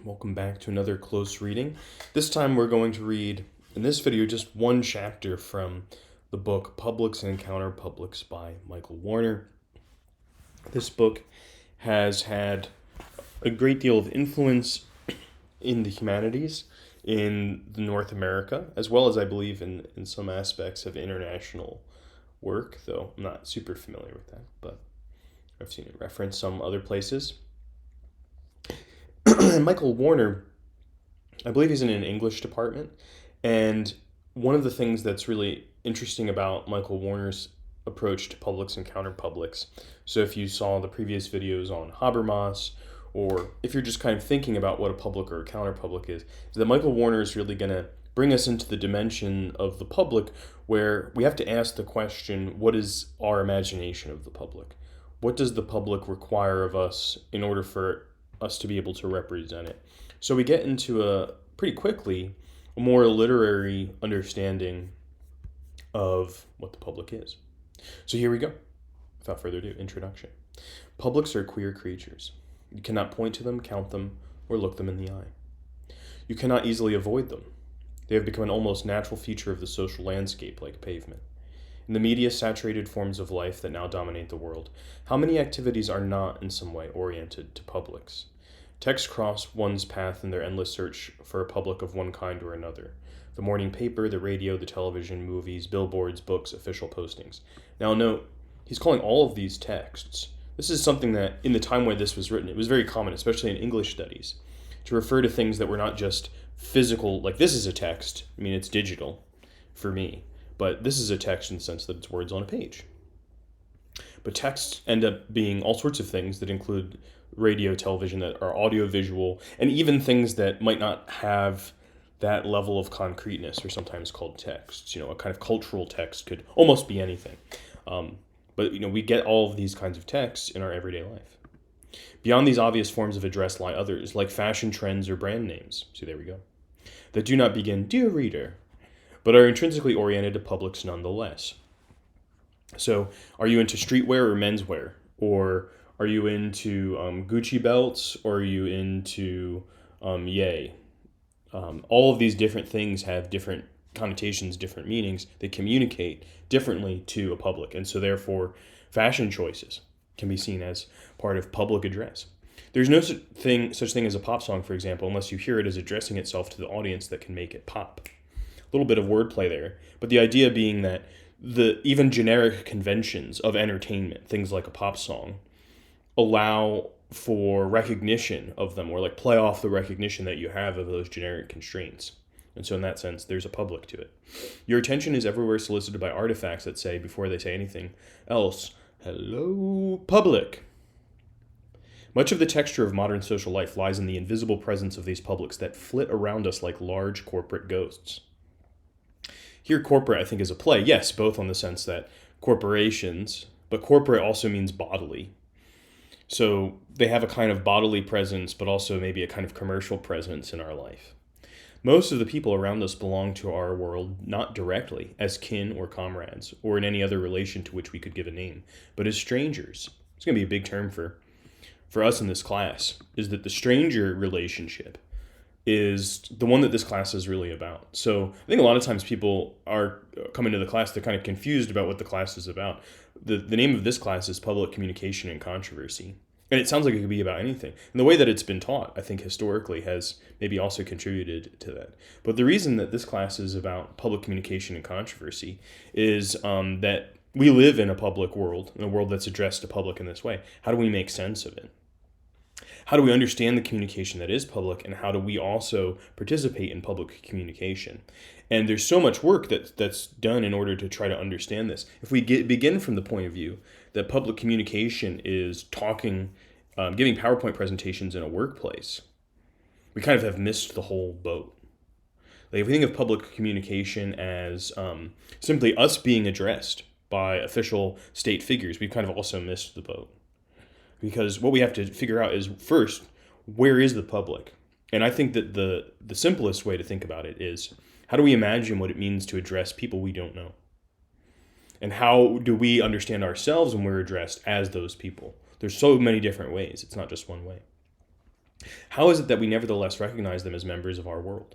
Welcome back to another close reading. This time we're going to read, in this video, just one chapter from the book Publics and Counterpublics by Michael Warner. This book has had a great deal of influence in the humanities in North America, as well as I believe in some aspects of international work, though I'm not super familiar with that, but I've seen it referenced some other places. Michael Warner, I believe he's in an English department, and one of the things that's really interesting about Michael Warner's approach to publics and counterpublics, so if you saw the previous videos on Habermas, or if you're just kind of thinking about what a public or a counterpublic is that Michael Warner is really going to bring us into the dimension of the public where we have to ask the question, what is our imagination of the public? What does the public require of us in order for us to be able to represent it? So we get into pretty quickly a more literary understanding of what the public is. So here we go. Without further ado, introduction. Publics are queer creatures. You cannot point to them, count them, or look them in the eye. You cannot easily avoid them. They have become an almost natural feature of the social landscape, like pavement. In the media-saturated forms of life that now dominate the world, how many activities are not in some way oriented to publics? Texts cross one's path in their endless search for a public of one kind or another. The morning paper, the radio, the television, movies, billboards, books, official postings. Now note, he's calling all of these texts. This is something that, in the time where this was written, it was very common, especially in English studies, to refer to things that were not just physical, like this is a text. I mean, it's digital for me, but this is a text in the sense that it's words on a page. But texts end up being all sorts of things that include radio, television, that are audio-visual, and even things that might not have that level of concreteness are sometimes called texts. A kind of cultural text could almost be anything. But we get all of these kinds of texts in our everyday life. Beyond these obvious forms of address lie others, like fashion trends or brand names. See, there we go. That do not begin, "Dear reader," but are intrinsically oriented to publics nonetheless. So, are you into streetwear or menswear? Or are you into Gucci belts? Or are you into Yay? All of these different things have different connotations, different meanings. They communicate differently to a public. And so therefore, fashion choices can be seen as part of public address. There's no such thing as a pop song, for example, unless you hear it as addressing itself to the audience that can make it pop. A little bit of wordplay there, but the idea being that the even generic conventions of entertainment, things like a pop song, allow for recognition of them, or like play off the recognition that you have of those generic constraints. And so in that sense, there's a public to it. Your attention is everywhere solicited by artifacts that say, before they say anything else, "Hello, public." Much of the texture of modern social life lies in the invisible presence of these publics that flit around us like large corporate ghosts. Here, corporate, I think, is a play. Yes, both on the sense that corporations, but corporate also means bodily. So they have a kind of bodily presence, but also maybe a kind of commercial presence in our life. Most of the people around us belong to our world not directly, as kin or comrades, or in any other relation to which we could give a name, but as strangers. It's going to be a big term for us in this class, is that the stranger relationship is the one that this class is really about. So I think a lot of times people are coming to the class, they're kind of confused about what the class is about. The name of this class is Public Communication and Controversy. And it sounds like it could be about anything. And the way that it's been taught, I think, historically has maybe also contributed to that. But the reason that this class is about public communication and controversy is that we live in a public world, in a world that's addressed to public in this way. How do we make sense of it? How do we understand the communication that is public, and how do we also participate in public communication? And there's so much work that's done in order to try to understand this. If we begin from the point of view that public communication is talking, giving PowerPoint presentations in a workplace, we kind of have missed the whole boat. Like if we think of public communication as simply us being addressed by official state figures, we've kind of also missed the boat. Because what we have to figure out is, first, where is the public? And I think that the simplest way to think about it is, how do we imagine what it means to address people we don't know? And how do we understand ourselves when we're addressed as those people? There's so many different ways. It's not just one way. How is it that we nevertheless recognize them as members of our world?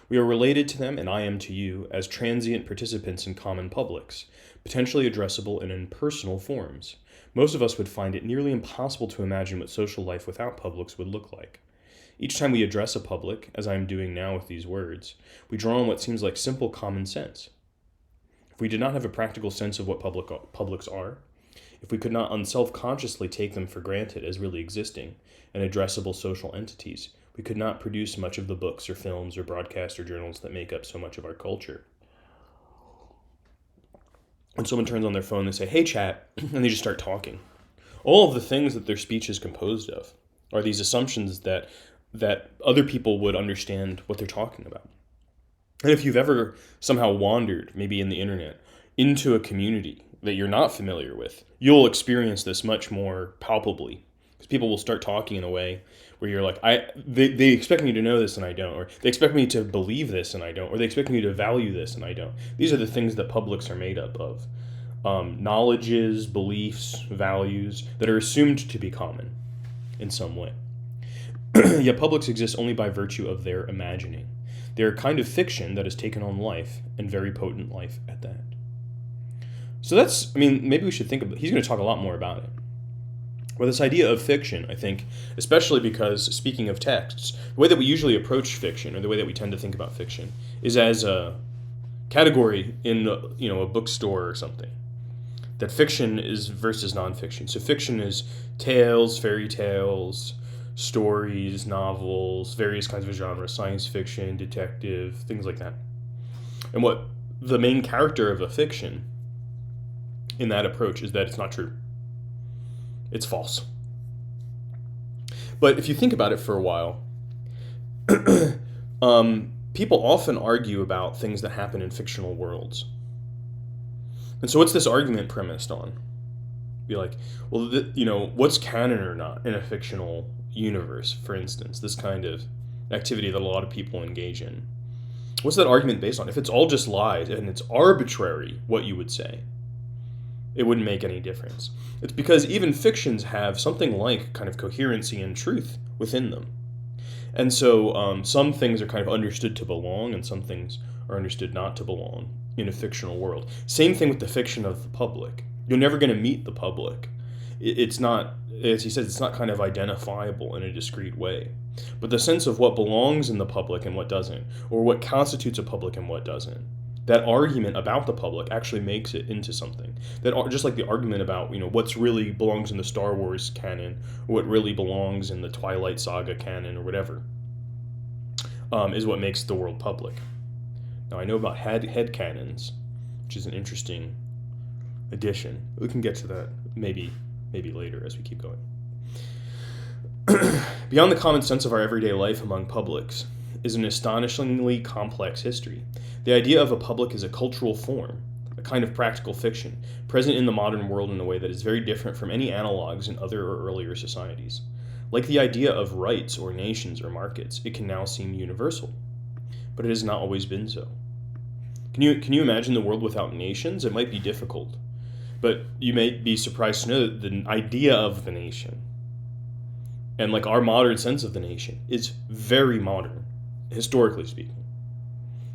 We are related to them, and I am to you, as transient participants in common publics, potentially addressable in impersonal forms. Most of us would find it nearly impossible to imagine what social life without publics would look like. Each time we address a public, as I am doing now with these words, we draw on what seems like simple common sense. If we did not have a practical sense of what publics are, if we could not unself-consciously take them for granted as really existing and addressable social entities, we could not produce much of the books or films or broadcasts or journals that make up so much of our culture. When someone turns on their phone, they say, "Hey, chat," and they just start talking. All of the things that their speech is composed of are these assumptions that other people would understand what they're talking about. And if you've ever somehow wandered, maybe in the internet, into a community that you're not familiar with, you'll experience this much more palpably. Because people will start talking in a way where you're like, they expect me to know this and I don't, or they expect me to believe this and I don't, or they expect me to value this and I don't. These are the things that publics are made up of. Knowledges, beliefs, values that are assumed to be common in some way. Yet publics exist only by virtue of their imagining. They're a kind of fiction that has taken on life, and very potent life at that. So that's, maybe we should think about, he's going to talk a lot more about it. Well, this idea of fiction, I think, especially because, speaking of texts, the way that we usually approach fiction, or the way that we tend to think about fiction, is as a category in, a bookstore or something. That fiction is versus nonfiction. So fiction is tales, fairy tales, stories, novels, various kinds of genres, science fiction, detective, things like that. And what the main character of a fiction in that approach is that it's not true. It's false. But if you think about it for a while, people often argue about things that happen in fictional worlds. And so what's this argument premised on? Be like, well, what's canon or not in a fictional universe, for instance, this kind of activity that a lot of people engage in. What's that argument based on? If it's all just lies and it's arbitrary, what you would say, it wouldn't make any difference. It's because even fictions have something like kind of coherency and truth within them. And so some things are kind of understood to belong and some things are understood not to belong in a fictional world. Same thing with the fiction of the public. You're never going to meet the public. It's not, as he says, it's not kind of identifiable in a discrete way. But the sense of what belongs in the public and what doesn't, or what constitutes a public and what doesn't, that argument about the public actually makes it into something. That just like the argument about what's really belongs in the Star Wars canon, or what really belongs in the Twilight Saga canon, or whatever, is what makes the world public. Now I know about head canons, which is an interesting addition. We can get to that maybe later as we keep going. Beyond the common sense of our everyday life among publics is an astonishingly complex history. The idea of a public is a cultural form, a kind of practical fiction, present in the modern world in a way that is very different from any analogues in other or earlier societies. Like the idea of rights or nations or markets, it can now seem universal, but it has not always been so. Can you imagine the world without nations? It might be difficult, but you may be surprised to know that the idea of the nation, and like our modern sense of the nation, is very modern, historically speaking.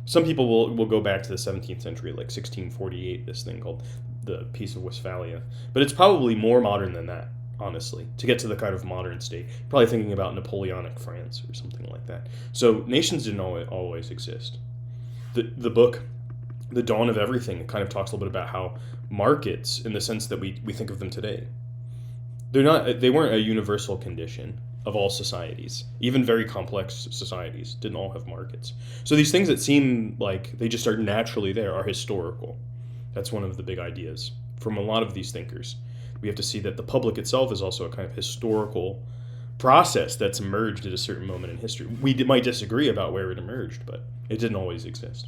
Some people will go back to the 17th century, like 1648, this thing called the Peace of Westphalia. But it's probably more modern than that, honestly, to get to the kind of modern state. Probably thinking about Napoleonic France or something like that. So nations didn't always exist. The book, The Dawn of Everything, kind of talks a little bit about how markets, in the sense that we think of them today, they weren't a universal condition of all societies. Even very complex societies didn't all have markets. So these things that seem like they just are naturally there are historical. That's one of the big ideas from a lot of these thinkers. We have to see that the public itself is also a kind of historical process that's emerged at a certain moment in history. We might disagree about where it emerged, but it didn't always exist.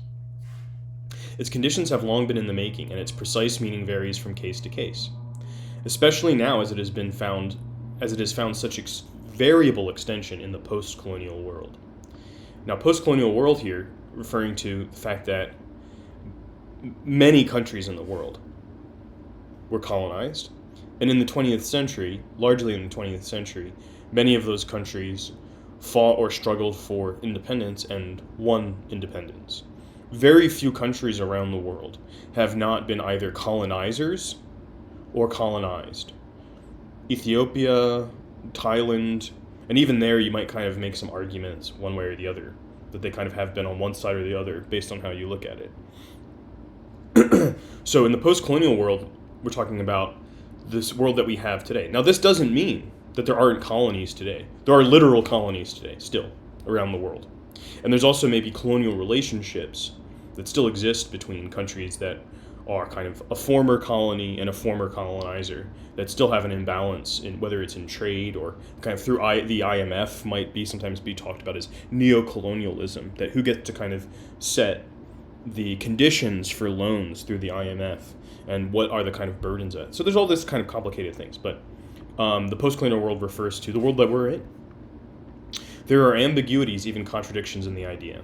Its conditions have long been in the making, and its precise meaning varies from case to case, especially now as it has found such variable extension in the post-colonial world. Now, post-colonial world here, referring to the fact that many countries in the world were colonized, and in the 20th century, largely in the 20th century, many of those countries fought or struggled for independence and won independence. Very few countries around the world have not been either colonizers or colonized. Ethiopia, Thailand, and even there you might kind of make some arguments one way or the other, that they kind of have been on one side or the other based on how you look at it. So in the post-colonial world, we're talking about this world that we have today. Now this doesn't mean that there aren't colonies today. There are literal colonies today, still, around the world. And there's also maybe colonial relationships that still exist between countries that are kind of a former colony and a former colonizer that still have an imbalance in whether it's in trade or kind of through the IMF might be sometimes be talked about as neo-colonialism, that who gets to kind of set the conditions for loans through the IMF and what are the kind of burdens of it. So there's all this kind of complicated things, but the post-colonial world refers to the world that we're in. There are ambiguities, even contradictions in the idea.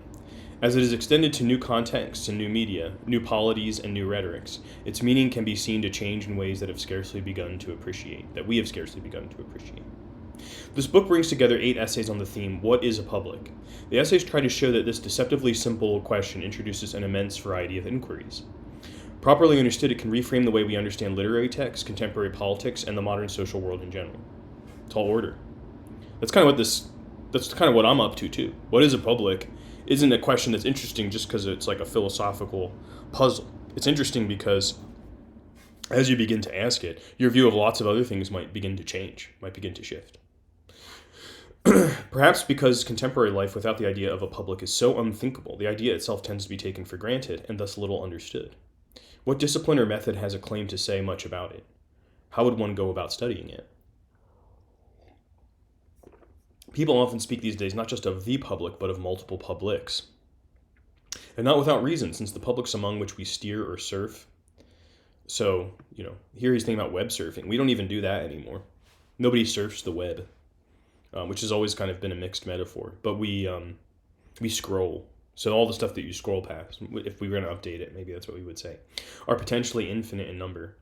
As it is extended to new contexts and new media, new polities and new rhetorics, its meaning can be seen to change in ways that we have scarcely begun to appreciate. This book brings together 8 essays on the theme, what is a public? The essays try to show that this deceptively simple question introduces an immense variety of inquiries. Properly understood, it can reframe the way we understand literary texts, contemporary politics, and the modern social world in general. Tall order. That's kind of what I'm up to too. What is a public isn't a question that's interesting just because it's like a philosophical puzzle. It's interesting because as you begin to ask it, your view of lots of other things might begin to change, might begin to shift. Perhaps because contemporary life without the idea of a public is so unthinkable, the idea itself tends to be taken for granted and thus little understood. What discipline or method has a claim to say much about it? How would one go about studying it? People often speak these days not just of the public, but of multiple publics. And not without reason, since the publics among which we steer or surf. So, here he's thinking about web surfing. We don't even do that anymore. Nobody surfs the web, which has always kind of been a mixed metaphor. But we scroll. So all the stuff that you scroll past, if we were going to update it, maybe that's what we would say, are potentially infinite in number.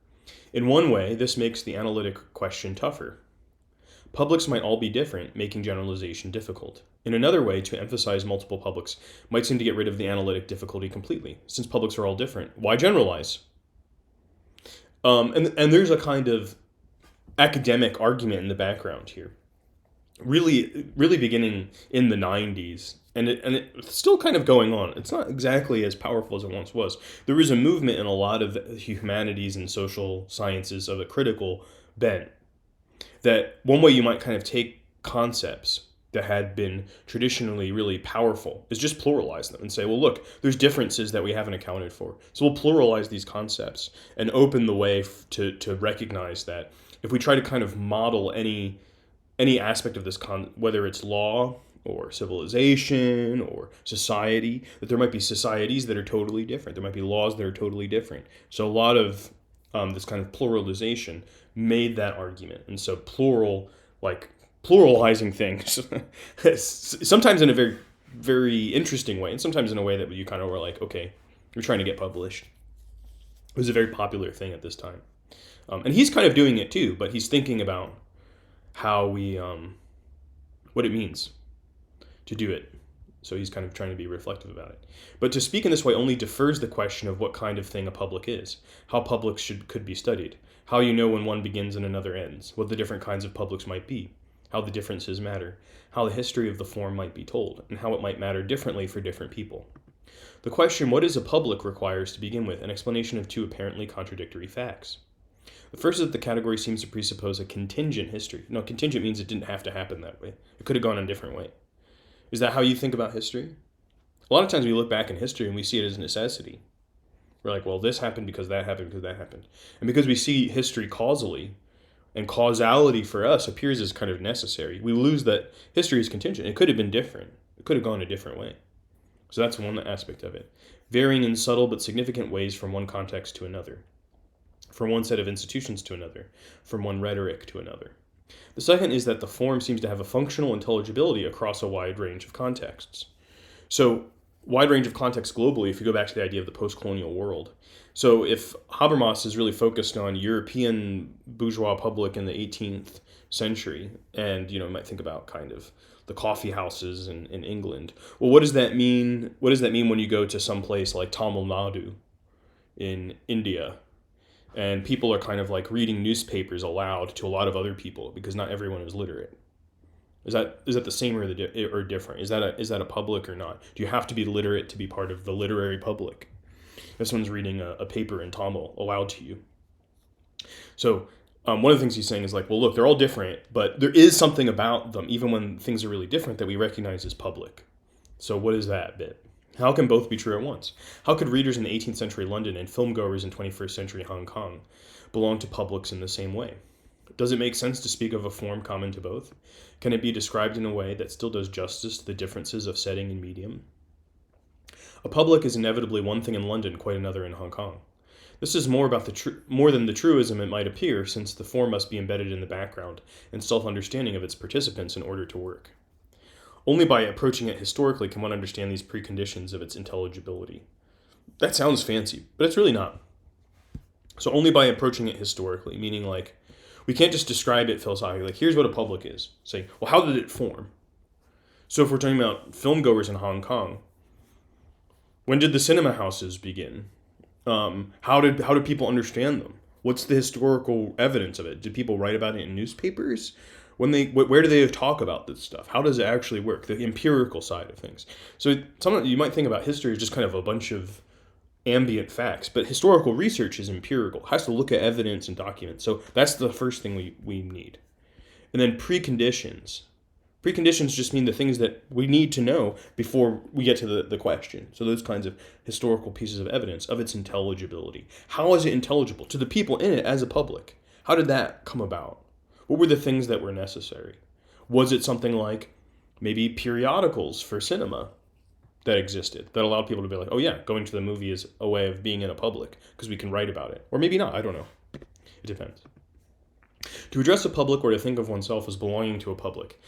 In one way, this makes the analytic question tougher. Publics might all be different, making generalization difficult. In another way, to emphasize multiple publics might seem to get rid of the analytic difficulty completely. Since publics are all different, why generalize? And there's a kind of academic argument in the background here. Really beginning in the 90s, and it's still kind of going on. It's not exactly as powerful as it once was. There was a movement in a lot of humanities and social sciences of a critical bent, that one way you might kind of take concepts that had been traditionally really powerful is just pluralize them and say, well, look, there's differences that we haven't accounted for. So we'll pluralize these concepts and open the way to recognize that if we try to kind of model any aspect of this, whether it's law or civilization or society, that there might be societies that are totally different. There might be laws that are totally different. So a lot of this kind of pluralization made that argument. And so pluralizing things, sometimes in a very, very interesting way, and sometimes in a way that you kind of were like, okay, you're trying to get published. It was a very popular thing at this time. And he's kind of doing it too, but he's thinking about how we, what it means to do it. So he's kind of trying to be reflective about it. But to speak in this way only defers the question of what kind of thing a public is, how publics could be studied, how you know when one begins and another ends, what the different kinds of publics might be, how the differences matter, how the history of the form might be told, and how it might matter differently for different people. The question, what is a public, requires, to begin with, an explanation of 2 apparently contradictory facts. The first is that the category seems to presuppose a contingent history. No, contingent means it didn't have to happen that way. It could have gone a different way. Is that how you think about history? A lot of times we look back in history and we see it as a necessity. We're like, well, this happened because that happened because that happened. And because we see history causally, and causality for us appears as kind of necessary, we lose that history is contingent. It could have been different. It could have gone a different way. So that's one aspect of it. Varying in subtle but significant ways from one context to another, from one set of institutions to another, from one rhetoric to another. The second is that the form seems to have a functional intelligibility across a wide range of contexts. So, wide range of contexts globally, if you go back to the idea of the post-colonial world. So if Habermas is really focused on European bourgeois public in the 18th century, and you might think about kind of the coffee houses in England. Well, what does that mean? What does that mean when you go to some place like Tamil Nadu in India, and people are kind of like reading newspapers aloud to a lot of other people because not everyone is literate? Is that the same or different? Is that a public or not? Do you have to be literate to be part of the literary public? If someone's reading a paper in Tamil aloud to you. So one of the things he's saying is like, well, look, they're all different, but there is something about them, even when things are really different, that we recognize as public. So what is that bit? How can both be true at once? How could readers in 18th century London and filmgoers in 21st century Hong Kong belong to publics in the same way? Does it make sense to speak of a form common to both? Can it be described in a way that still does justice to the differences of setting and medium? A public is inevitably one thing in London, quite another in Hong Kong. This is more about more than the truism it might appear, since the form must be embedded in the background and self-understanding of its participants in order to work. Only by approaching it historically can one understand these preconditions of its intelligibility. That sounds fancy, but it's really not. So only by approaching it historically, meaning like, we can't just describe it philosophically, like here's what a public is. Say, well, how did it form? So if we're talking about filmgoers in Hong Kong, when did the cinema houses begin? How did people understand them? What's the historical evidence of it? Did people write about it in newspapers? Where do they talk about this stuff? How does it actually work? The empirical side of things. So sometimes you might think about history as just kind of a bunch of ambient facts, but historical research is empirical. It has to look at evidence and documents. So that's the first thing we need. And then preconditions. Preconditions just mean the things that we need to know before we get to the question. So those kinds of historical pieces of evidence of its intelligibility. How is it intelligible to the people in it as a public? How did that come about? What were the things that were necessary? Was it something like maybe periodicals for cinema that existed that allowed people to be like, oh yeah, going to the movie is a way of being in a public because we can write about it? Or maybe not, I don't know. It depends. To address a public or to think of oneself as belonging to a public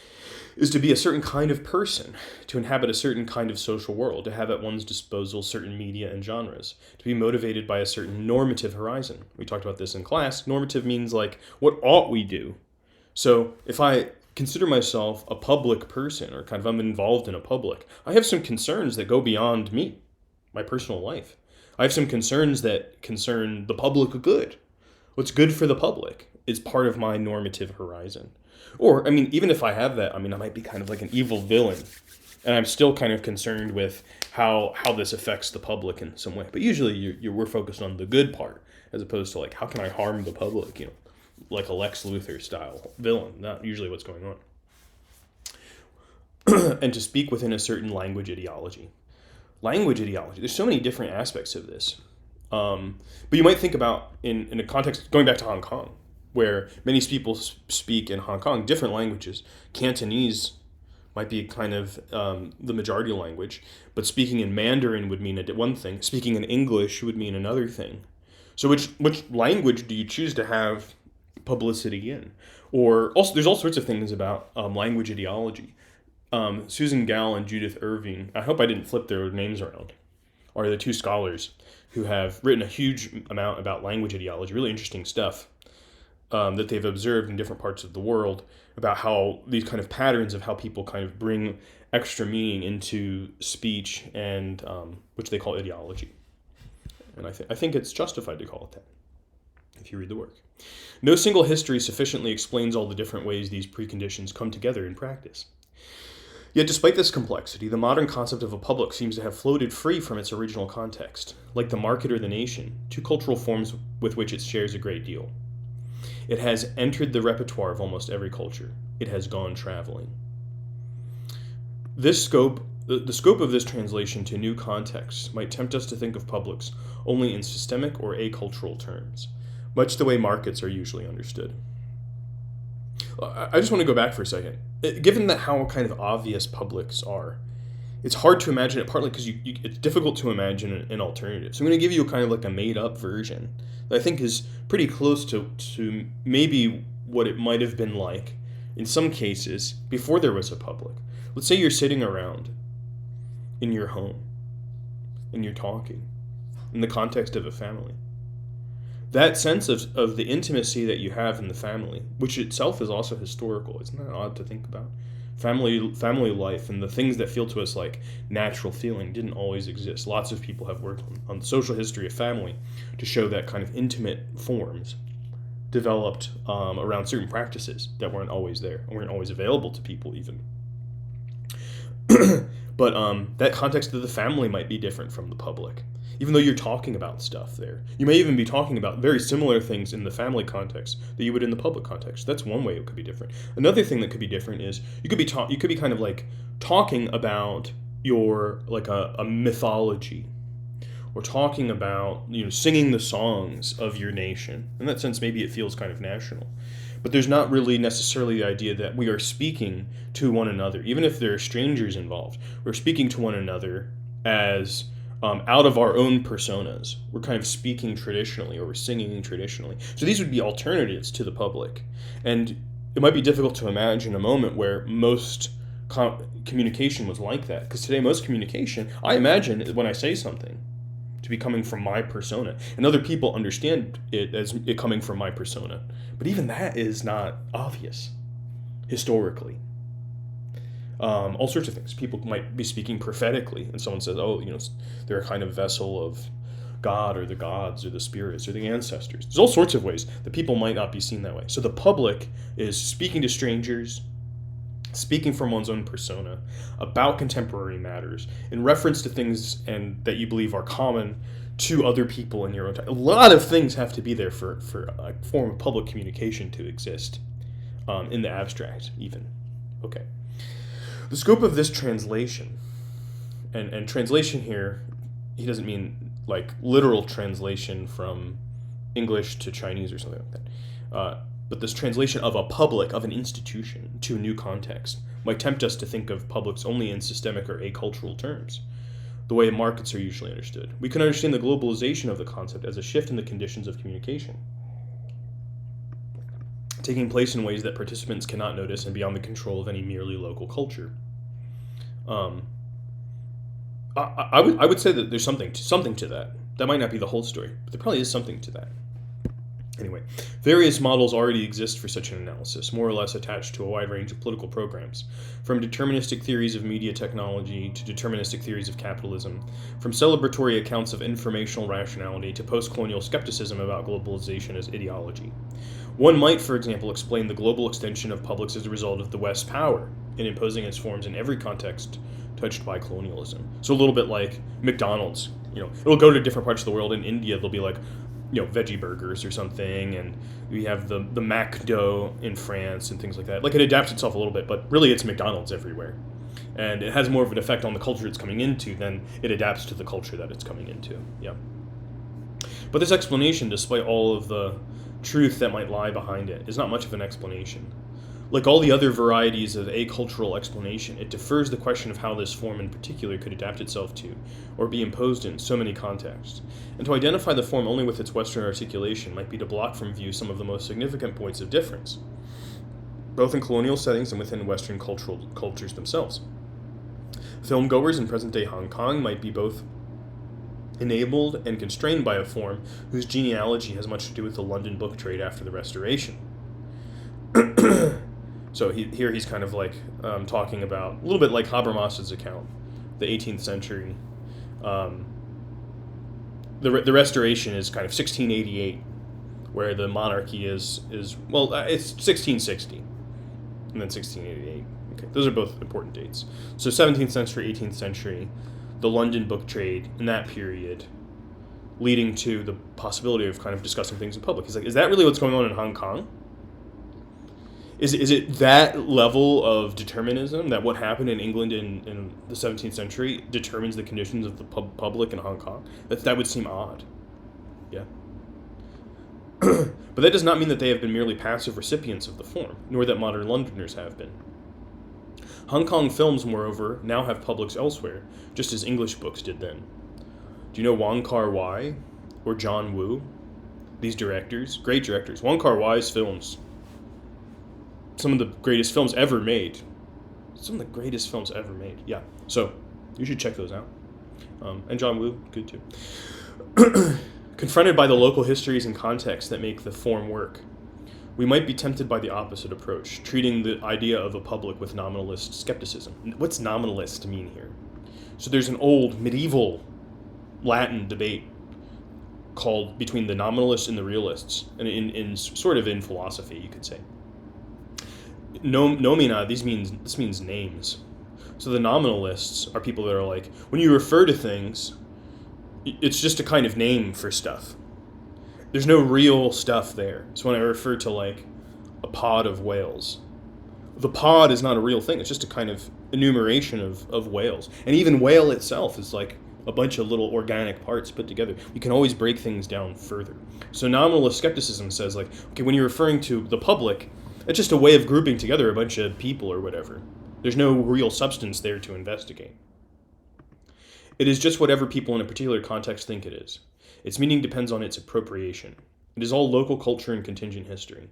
is to be a certain kind of person, to inhabit a certain kind of social world, to have at one's disposal certain media and genres, to be motivated by a certain normative horizon. We talked about this in class. Normative means like, what ought we do? So if I consider myself a public person, or kind of I'm involved in a public, I have some concerns that go beyond me, my personal life. I have some concerns that concern the public good. What's good for the public is part of my normative horizon. Or, I mean, even if I have that, I mean, I might be kind of like an evil villain, and I'm still kind of concerned with how this affects the public in some way. But usually we're focused on the good part, as opposed to like, how can I harm the public, like a Lex Luthor style villain. Not usually what's going on. And to speak within a certain language ideology. Language ideology, there's so many different aspects of this. But you might think about, in a context, going back to Hong Kong, where many people speak in Hong Kong different languages. Cantonese might be kind of the majority language, but speaking in Mandarin would mean one thing. Speaking in English would mean another thing. So which language do you choose to have publicity in? Or also, there's all sorts of things about language ideology. Susan Gall and Judith Irving, I hope I didn't flip their names around, are the two scholars who have written a huge amount about language ideology, really interesting stuff. That they've observed in different parts of the world about how these kind of patterns of how people kind of bring extra meaning into speech and which they call ideology. And I think it's justified to call it that if you read the work. No single history sufficiently explains all the different ways these preconditions come together in practice. Yet despite this complexity, the modern concept of a public seems to have floated free from its original context. Like the market or the nation, two cultural forms with which it shares a great deal. It has entered the repertoire of almost every culture. It has gone traveling. The scope of this translation to new contexts might tempt us to think of publics only in systemic or acultural terms, much the way markets are usually understood. I just want to go back for a second. Given that how kind of obvious publics are, it's hard to imagine it, partly because it's difficult to imagine an alternative. So I'm going to give you kind of like a made-up version that I think is pretty close to maybe what it might have been like in some cases before there was a public. Let's say you're sitting around in your home and you're talking in the context of a family. That sense of the intimacy that you have in the family, which itself is also historical, isn't that odd to think about? Family life and the things that feel to us like natural feeling didn't always exist. Lots of people have worked on the social history of family to show that kind of intimate forms developed around certain practices that weren't always there, weren't always available to people even. But that context of the family might be different from the public. Even though you're talking about stuff there. You may even be talking about very similar things in the family context that you would in the public context. That's one way it could be different. Another thing that could be different is you could be kind of like talking about your like a mythology, or talking about, singing the songs of your nation. In that sense, maybe it feels kind of national. But there's not really necessarily the idea that we are speaking to one another, even if there are strangers involved. We're speaking to one another as out of our own personas. We're kind of speaking traditionally, or we're singing traditionally. So these would be alternatives to the public. And it might be difficult to imagine a moment where most communication was like that. Because today, most communication, I imagine when I say something, to be coming from my persona. And other people understand it as it coming from my persona. But even that is not obvious, historically. All sorts of things. People might be speaking prophetically, and someone says, they're a kind of vessel of God, or the gods, or the spirits, or the ancestors. There's all sorts of ways that people might not be seen that way. So the public is speaking to strangers, speaking from one's own persona, about contemporary matters, in reference to things and that you believe are common to other people in your own time. A lot of things have to be there for a form of public communication to exist, in the abstract, even. Okay. The scope of this translation, and translation here, he doesn't mean like literal translation from English to Chinese or something like that, but this translation of a public, of an institution, to a new context might tempt us to think of publics only in systemic or acultural terms, the way markets are usually understood. We can understand the globalization of the concept as a shift in the conditions of communication, taking place in ways that participants cannot notice and beyond the control of any merely local culture. I would say that there's something to that. That might not be the whole story, but there probably is something to that. Anyway, various models already exist for such an analysis, more or less attached to a wide range of political programs, from deterministic theories of media technology to deterministic theories of capitalism, from celebratory accounts of informational rationality to post-colonial skepticism about globalization as ideology. One might, for example, explain the global extension of publics as a result of the West's power in imposing its forms in every context touched by colonialism. So a little bit like McDonald's. It'll go to different parts of the world. In India, they'll be like, veggie burgers or something, and we have the McDo in France and things like that. Like, it adapts itself a little bit, but really it's McDonald's everywhere. And it has more of an effect on the culture it's coming into than it adapts to the culture that it's coming into. Yeah. But this explanation, despite all of the truth that might lie behind it, is not much of an explanation. Like all the other varieties of acultural explanation, it defers the question of how this form in particular could adapt itself to, or be imposed in, so many contexts. And to identify the form only with its Western articulation might be to block from view some of the most significant points of difference, both in colonial settings and within Western cultures themselves. Filmgoers in present-day Hong Kong might be both enabled and constrained by a form whose genealogy has much to do with the London book trade after the Restoration. So here he's kind of like talking about, a little bit like Habermas's account, the 18th century. The Restoration is kind of 1688, where the monarchy is it's 1660, and then 1688. Okay, those are both important dates. So 17th century, 18th century, the London book trade in that period, leading to the possibility of kind of discussing things in public. He's like, is that really what's going on in Hong Kong? Is it that level of determinism, that what happened in England in the 17th century determines the conditions of the public in Hong Kong? That would seem odd. Yeah. But that does not mean that they have been merely passive recipients of the form, nor that modern Londoners have been. Hong Kong films, moreover, now have publics elsewhere, just as English books did then. Do you know Wong Kar-wai or John Woo? These directors, great directors. Wong Kar-wai's films, some of the greatest films ever made. Yeah. So you should check those out. And John Woo, good too. Confronted by the local histories and contexts that make the form work, we might be tempted by the opposite approach, treating the idea of a public with nominalist skepticism. What's nominalist mean here? So there's an old medieval Latin debate called between the nominalists and the realists, and in sort of in philosophy, you could say. Nomina, this means names. So the nominalists are people that are like, when you refer to things, it's just a kind of name for stuff. There's no real stuff there. So when I refer to like a pod of whales, the pod is not a real thing. It's just a kind of enumeration of whales. And even whale itself is like a bunch of little organic parts put together. You can always break things down further. So nominalist skepticism says like, okay, when you're referring to the public, it's just a way of grouping together a bunch of people or whatever. There's no real substance there to investigate. It is just whatever people in a particular context think it is. Its meaning depends on its appropriation. It is all local culture and contingent history.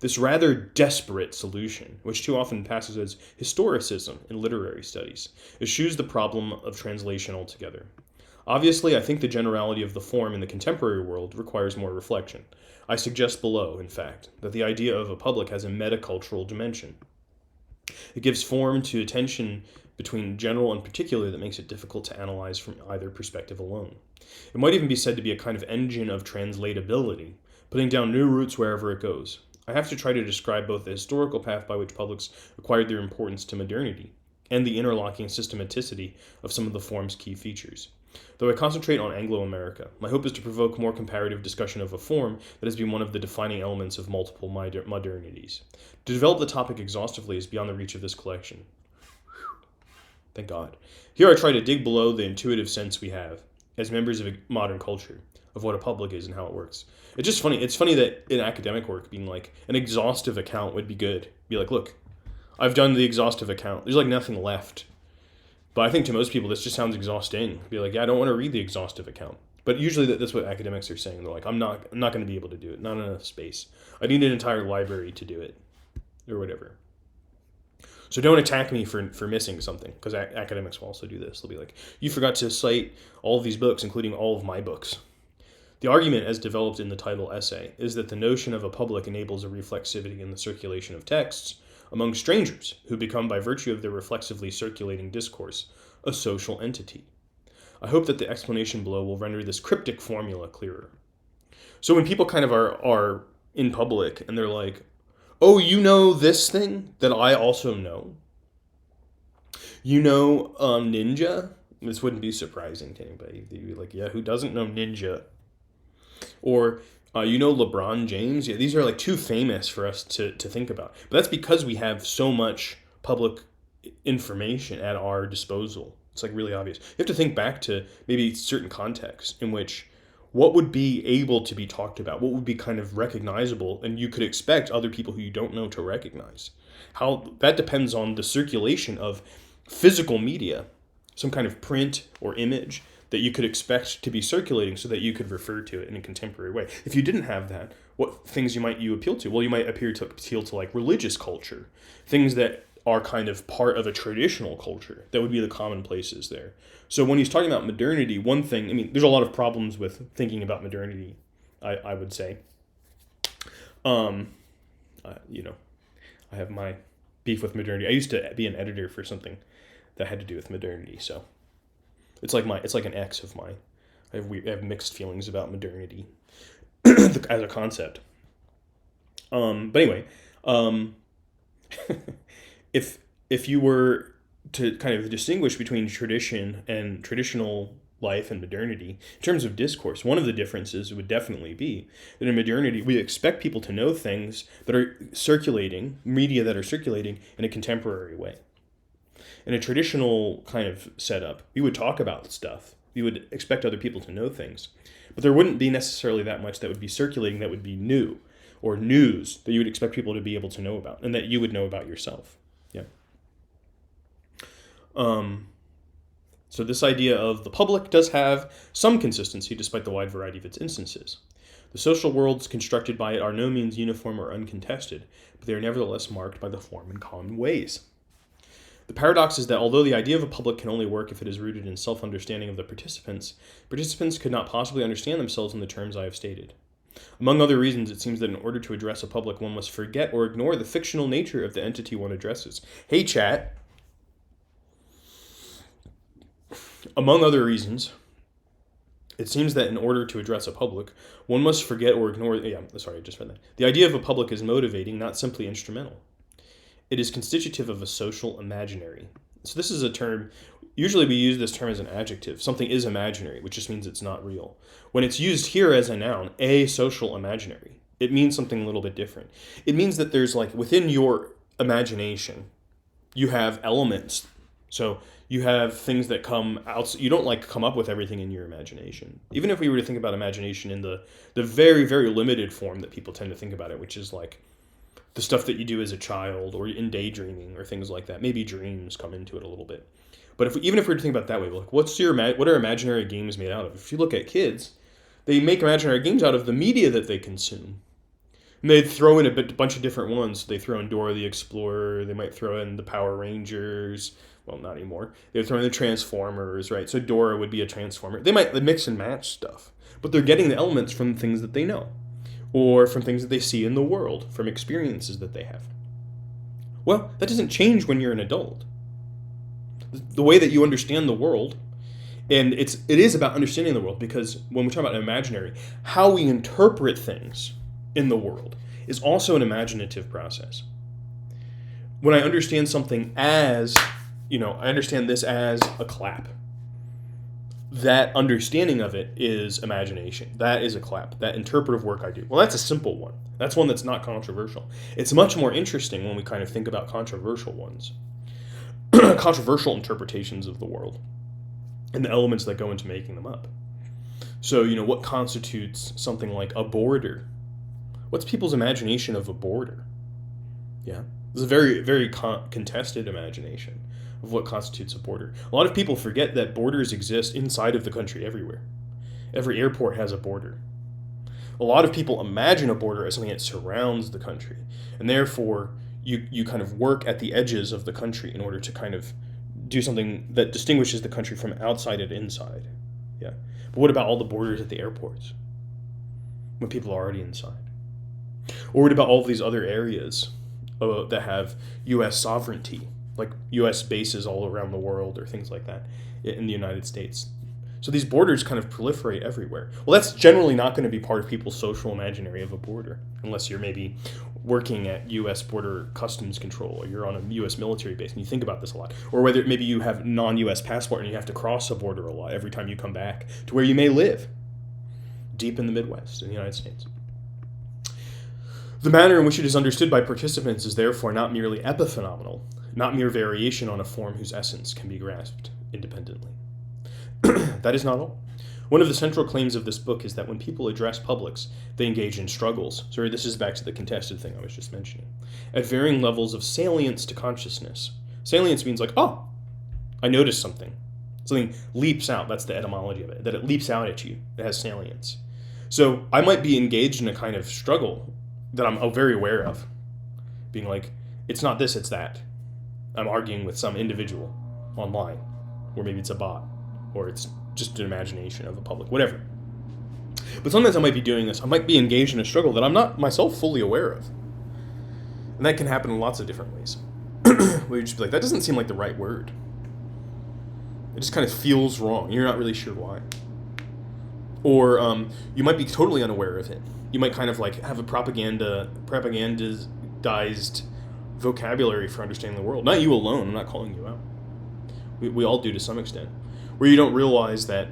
This rather desperate solution, which too often passes as historicism in literary studies, eschews the problem of translation altogether. Obviously, I think the generality of the form in the contemporary world requires more reflection. I suggest below, in fact, that the idea of a public has a metacultural dimension. It gives form to a tension between general and particular that makes it difficult to analyze from either perspective alone. It might even be said to be a kind of engine of translatability, putting down new routes wherever it goes. I have to try to describe both the historical path by which publics acquired their importance to modernity, and the interlocking systematicity of some of the form's key features. Though I concentrate on Anglo-America, my hope is to provoke more comparative discussion of a form that has been one of the defining elements of multiple modernities. To develop the topic exhaustively is beyond the reach of this collection. Thank God. Here I try to dig below the intuitive sense we have, as members of a modern culture, of what a public is and how it works. It's just funny. It's funny that in academic work, being like, an exhaustive account would be good. Be like, look, I've done the exhaustive account. There's like nothing left. But I think to most people, this just sounds exhausting. Be like, yeah, I don't want to read the exhaustive account. But usually that's what academics are saying. They're like, I'm not going to be able to do it. Not enough space. I need an entire library to do it. Or whatever. So don't attack me for missing something, because academics will also do this. They'll be like, you forgot to cite all of these books, including all of my books. The argument, as developed in the title essay, is that the notion of a public enables a reflexivity in the circulation of texts among strangers, who become, by virtue of their reflexively circulating discourse, a social entity. I hope that the explanation below will render this cryptic formula clearer. So when people kind of are in public, and they're like, oh, you know this thing that I also know? You know Ninja? This wouldn't be surprising to anybody. They'd be like, yeah, who doesn't know Ninja? Or, you know LeBron James? Yeah, these are like too famous for us to think about. But that's because we have so much public information at our disposal. It's like really obvious. You have to think back to maybe certain contexts in which what would be able to be talked about, what would be kind of recognizable, and you could expect other people who you don't know to recognize. How that depends on the circulation of physical media, some kind of print or image that you could expect to be circulating so that you could refer to it in a contemporary way. If you didn't have that, what things you appeal to? Well, you might appeal to like religious culture, things that are kind of part of a traditional culture. That would be the commonplaces there. So when he's talking about modernity, one thing, I mean, there's a lot of problems with thinking about modernity, I would say. I have my beef with modernity. I used to be an editor for something that had to do with modernity, so it's like an ex of mine. I have mixed feelings about modernity as a concept. But anyway, if you were to kind of distinguish between tradition and traditional life and modernity, in terms of discourse, one of the differences would definitely be that in modernity, we expect people to know things that are circulating, media that are circulating in a contemporary way. In a traditional kind of setup, we would talk about stuff. We would expect other people to know things. But there wouldn't be necessarily that much that would be circulating that would be new, or news that you would expect people to be able to know about, and that you would know about yourself. Yeah. So this idea of the public does have some consistency despite the wide variety of its instances. The social worlds constructed by it are no means uniform or uncontested, but they are nevertheless marked by the form in common ways. The paradox is that although the idea of a public can only work if it is rooted in self-understanding of the participants could not possibly understand themselves in the terms I have stated. Among other reasons, it seems that in order to address a public, one must forget or ignore the fictional nature of the entity one addresses. Hey, chat. Among other reasons, it seems that in order to address a public, one must forget or ignore... Yeah, sorry, I just read that. The idea of a public is motivating, not simply instrumental. It is constitutive of a social imaginary. So this is a term... Usually we use this term as an adjective. Something is imaginary, which just means it's not real. When it's used here as a noun, a social imaginary, it means something a little bit different. It means that there's like, within your imagination, you have elements. So you have things that come out. You don't like come up with everything in your imagination. Even if we were to think about imagination in the very, very limited form that people tend to think about it, which is like the stuff that you do as a child or in daydreaming or things like that. Maybe dreams come into it a little bit. But even if we were to think about it that way, like what are imaginary games made out of? If you look at kids, they make imaginary games out of the media that they consume. And they throw in a bunch of different ones. They throw in Dora the Explorer. They might throw in the Power Rangers. Well, not anymore. They would throw in the Transformers, right? So Dora would be a Transformer. They might mix and match stuff. But they're getting the elements from things that they know. Or from things that they see in the world. From experiences that they have. Well, that doesn't change when you're an adult. The way that you understand the world, and it is about understanding the world, because when we talk about imaginary, how we interpret things in the world is also an imaginative process. When I understand something as, I understand this as a clap. That understanding of it is imagination. That is a clap. That interpretive work I do. Well, that's a simple one. That's one that's not controversial. It's much more interesting when we kind of think about controversial ones. Controversial interpretations of the world and the elements that go into making them up. So, what constitutes something like a border? What's people's imagination of a border? Yeah, it's a very, very contested imagination of what constitutes a border. A lot of people forget that borders exist inside of the country everywhere. Every airport has a border. A lot of people imagine a border as something that surrounds the country, and therefore you kind of work at the edges of the country in order to kind of do something that distinguishes the country from outside and inside. Yeah. But what about all the borders at the airports when people are already inside? Or what about all of these other areas that have U.S. sovereignty, like U.S. bases all around the world or things like that in the United States? So these borders kind of proliferate everywhere. Well, that's generally not going to be part of people's social imaginary of a border, unless you're maybe working at U.S. Border Customs Control, or you're on a U.S. military base and you think about this a lot. Or whether maybe you have non-U.S. passport and you have to cross a border a lot every time you come back to where you may live, deep in the Midwest in the United States. The manner in which it is understood by participants is therefore not merely epiphenomenal, not mere variation on a form whose essence can be grasped independently. That is not all. One of the central claims of this book is that when people address publics, they engage in struggles. Sorry, this is back to the contested thing I was just mentioning. At varying levels of salience to consciousness. Salience means like, oh, I noticed something. Something leaps out. That's the etymology of it. That it leaps out at you. It has salience. So I might be engaged in a kind of struggle that I'm very aware of. Being like, it's not this, it's that. I'm arguing with some individual online. Or maybe it's a bot. Or it's just an imagination of a public, whatever. But sometimes I might be doing this. I might be engaged in a struggle that I'm not myself fully aware of. And that can happen in lots of different ways. Where you just be like, that doesn't seem like the right word. It just kind of feels wrong. You're not really sure why. Or you might be totally unaware of it. You might kind of like have a propagandized vocabulary for understanding the world. Not you alone. I'm not calling you out. We all do to some extent. Where you don't realize that,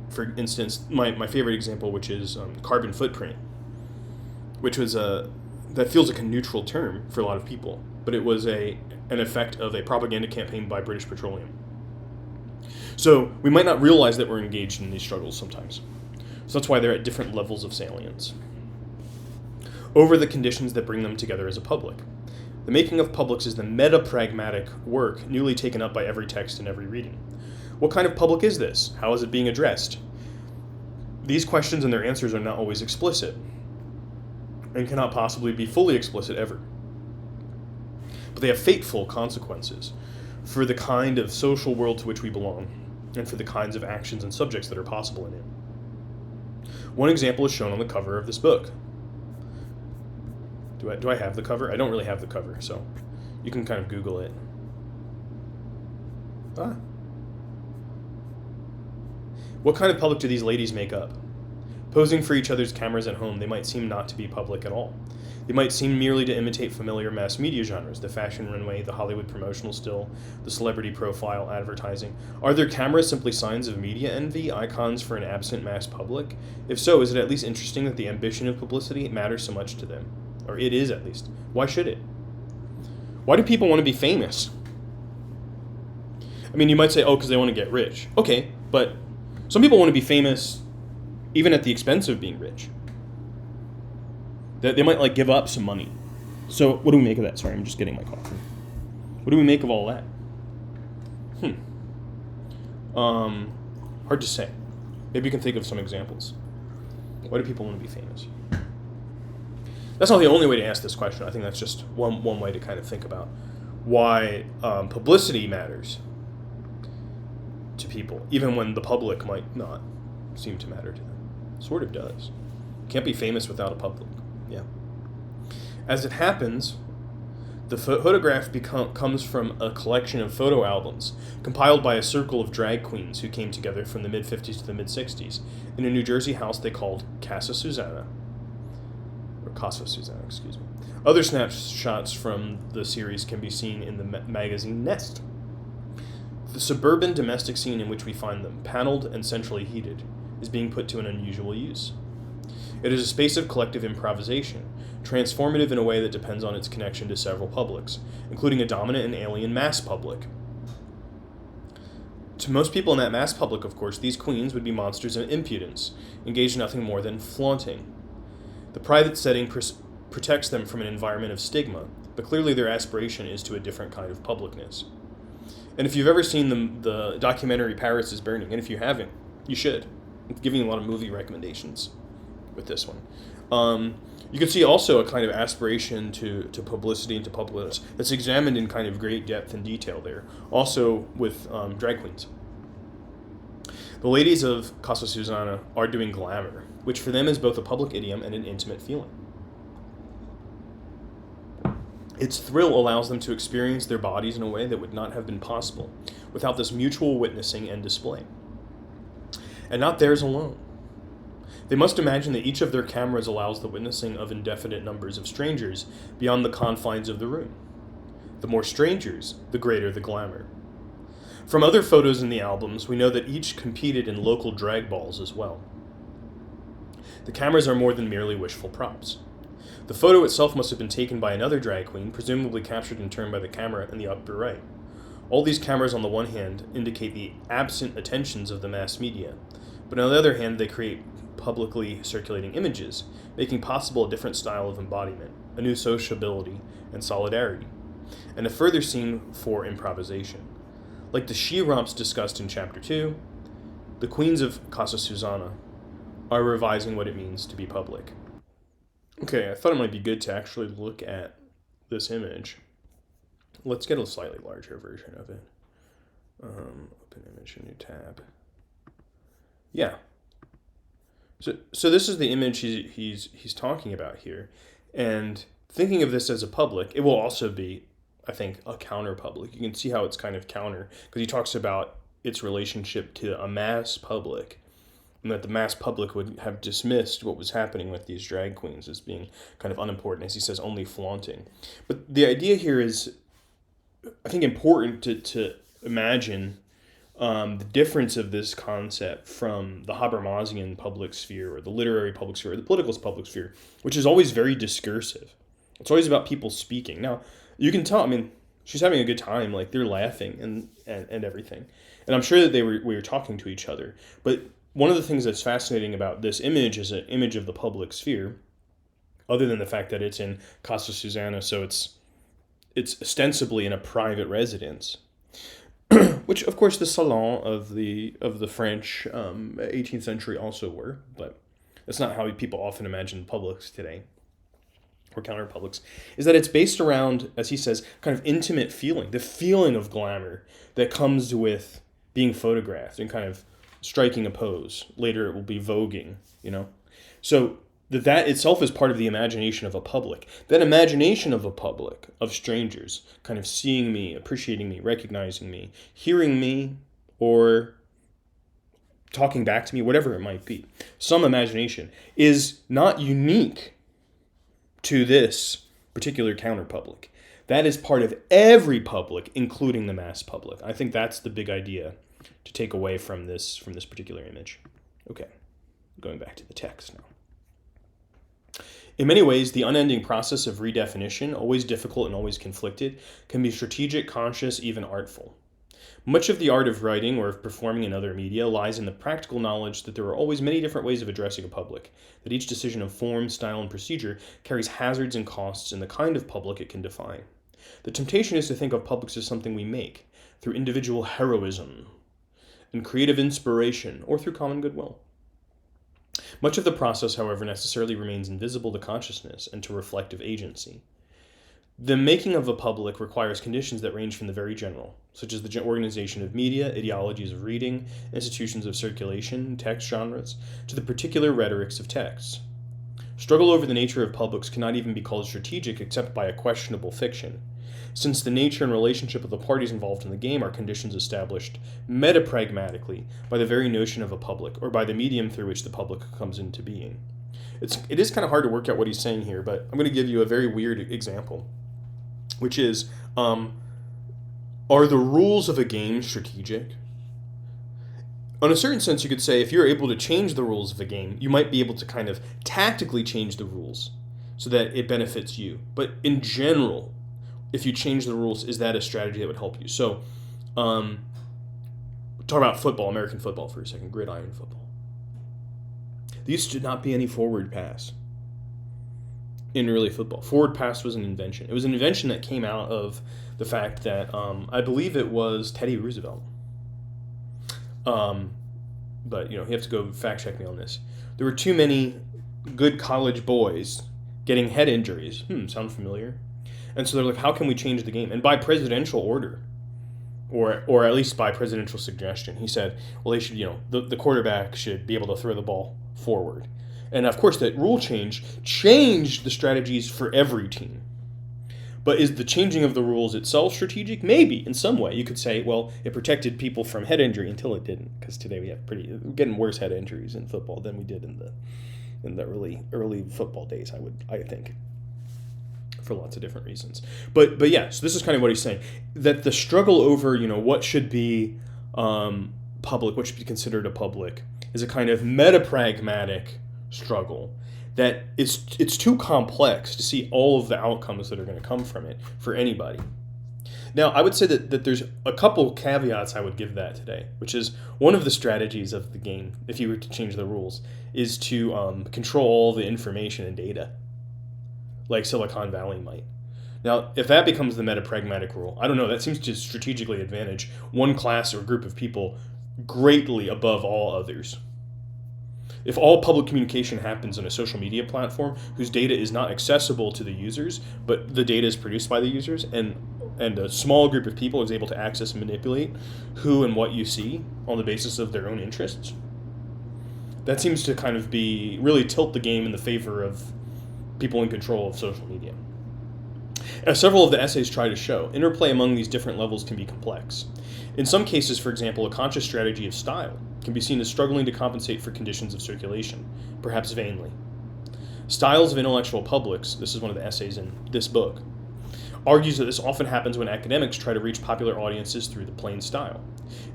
for instance, my favorite example, which is carbon footprint, which was that feels like a neutral term for a lot of people, but it was an effect of a propaganda campaign by British Petroleum. So we might not realize that we're engaged in these struggles sometimes. So that's why they're at different levels of salience. Over the conditions that bring them together as a public. The making of publics is the meta-pragmatic work newly taken up by every text and every reading. What kind of public is this? How is it being addressed? These questions and their answers are not always explicit, and cannot possibly be fully explicit ever. But they have fateful consequences for the kind of social world to which we belong, and for the kinds of actions and subjects that are possible in it. One example is shown on the cover of this book. Do I have the cover? I don't really have the cover, so you can kind of Google it. What kind of public do these ladies make up? Posing for each other's cameras at home, they might seem not to be public at all. They might seem merely to imitate familiar mass media genres, the fashion runway, the Hollywood promotional still, the celebrity profile advertising. Are their cameras simply signs of media envy, icons for an absent mass public? If so, is it at least interesting that the ambition of publicity matters so much to them? Or it is, at least. Why should it? Why do people want to be famous? I mean, you might say, oh, because they want to get rich. Okay, but some people want to be famous even at the expense of being rich. They might like give up some money. So what do we make of that? Sorry, I'm just getting my coffee. What do we make of all that? Hard to say. Maybe you can think of some examples. Why do people want to be famous? That's not the only way to ask this question. I think that's just one way to kind of think about why publicity matters to people, even when the public might not seem to matter to them. Sort of does. Can't be famous without a public. Yeah. As it happens, the photograph comes from a collection of photo albums compiled by a circle of drag queens who came together from the mid-50s to the mid-60s in a New Jersey house they called Casa Susana, excuse me. Other snapshots from the series can be seen in the magazine Nest. The suburban domestic scene in which we find them, paneled and centrally heated, is being put to an unusual use. It is a space of collective improvisation, transformative in a way that depends on its connection to several publics, including a dominant and alien mass public. To most people in that mass public, of course, these queens would be monsters of impudence, engaged in nothing more than flaunting. The private setting protects them from an environment of stigma, but clearly their aspiration is to a different kind of publicness. And if you've ever seen the documentary Paris is Burning, and if you haven't, you should. I'm giving you a lot of movie recommendations with this one. You can see also a kind of aspiration to publicity and to publicness that's examined in kind of great depth and detail there. Also with drag queens. The ladies of Casa Susana are doing glamour, which for them is both a public idiom and an intimate feeling. Its thrill allows them to experience their bodies in a way that would not have been possible without this mutual witnessing and display. And not theirs alone. They must imagine that each of their cameras allows the witnessing of indefinite numbers of strangers beyond the confines of the room. The more strangers, the greater the glamour. From other photos in the albums, we know that each competed in local drag balls as well. The cameras are more than merely wishful props. The photo itself must have been taken by another drag queen, presumably captured in turn by the camera in the upper right. All these cameras on the one hand indicate the absent attentions of the mass media, but on the other hand they create publicly circulating images, making possible a different style of embodiment, a new sociability and solidarity, and a further scene for improvisation. Like the she-romps discussed in Chapter 2, the queens of Casa Susana are revising what it means to be public. Okay, I thought it might be good to actually look at this image. Let's get a slightly larger version of it. Open image, a new tab. Yeah. So this is the image he's talking about here. And thinking of this as a public, it will also be, I think, a counter-public. You can see how it's kind of counter, because he talks about its relationship to a mass public, and that the mass public would have dismissed what was happening with these drag queens as being kind of unimportant, as he says, only flaunting. But the idea here is, I think, important to imagine the difference of this concept from the Habermasian public sphere, or the literary public sphere, or the political public sphere, which is always very discursive. It's always about people speaking. Now, you can tell, I mean, she's having a good time, like they're laughing and everything. And I'm sure that we were talking to each other. But one of the things that's fascinating about this image is an image of the public sphere, other than the fact that it's in Casa Susana, so it's ostensibly in a private residence, which of course the salon of the French 18th century also were, but that's not how people often imagine publics today, or counterpublics, is that it's based around, as he says, kind of intimate feeling, the feeling of glamour that comes with being photographed and kind of striking a pose. Later it will be voguing, So that itself is part of the imagination of a public. That imagination of a public, of strangers, kind of seeing me, appreciating me, recognizing me, hearing me, or talking back to me, whatever it might be. Some imagination is not unique to this particular counterpublic. That is part of every public, including the mass public. I think that's the big idea to take away from this particular image. Okay, going back to the text now. In many ways, the unending process of redefinition, always difficult and always conflicted, can be strategic, conscious, even artful. Much of the art of writing or of performing in other media lies in the practical knowledge that there are always many different ways of addressing a public, that each decision of form, style, and procedure carries hazards and costs in the kind of public it can define. The temptation is to think of publics as something we make, through individual heroism and creative inspiration, or through common goodwill. Much of the process, however, necessarily remains invisible to consciousness and to reflective agency. The making of a public requires conditions that range from the very general, such as the organization of media, ideologies of reading, institutions of circulation, text genres, to the particular rhetorics of texts. Struggle over the nature of publics cannot even be called strategic except by a questionable fiction, since the nature and relationship of the parties involved in the game are conditions established metapragmatically by the very notion of a public, or by the medium through which the public comes into being. It is kind of hard to work out what he's saying here, but I'm going to give you a very weird example, which is, are the rules of a game strategic? In a certain sense, you could say if you're able to change the rules of a game, you might be able to kind of tactically change the rules so that it benefits you. But in general, if you change the rules, is that a strategy that would help you? So, talk about football, American football for a second, gridiron football. There used to not be any forward pass in early football. Forward pass was an invention. It was an invention that came out of the fact that I believe it was Teddy Roosevelt. But you have to go fact check me on this. There were too many good college boys getting head injuries. Sound familiar? And so they're like, how can we change the game? And by presidential order, or at least by presidential suggestion, he said, well, they should, the quarterback should be able to throw the ball forward. And of course, that rule change changed the strategies for every team. But is the changing of the rules itself strategic? Maybe, in some way. You could say, well, it protected people from head injury until it didn't, because today we're getting worse head injuries in football than we did in the early football days, I think. For lots of different reasons. But yeah, so this is kind of what he's saying. That the struggle over, what should be public, what should be considered a public, is a kind of metapragmatic struggle that it's too complex to see all of the outcomes that are going to come from it for anybody. Now, I would say that there's a couple caveats I would give that today, which is one of the strategies of the game, if you were to change the rules, is to control all the information and data, like Silicon Valley might. Now, if that becomes the metapragmatic rule, I don't know, that seems to strategically advantage one class or group of people greatly above all others. If all public communication happens on a social media platform whose data is not accessible to the users, but the data is produced by the users, and a small group of people is able to access and manipulate who and what you see on the basis of their own interests, that seems to kind of really tilt the game in the favor of people in control of social media. As several of the essays try to show, interplay among these different levels can be complex. In some cases, for example, a conscious strategy of style can be seen as struggling to compensate for conditions of circulation, perhaps vainly. Styles of intellectual publics, this is one of the essays in this book, argues that this often happens when academics try to reach popular audiences through the plain style.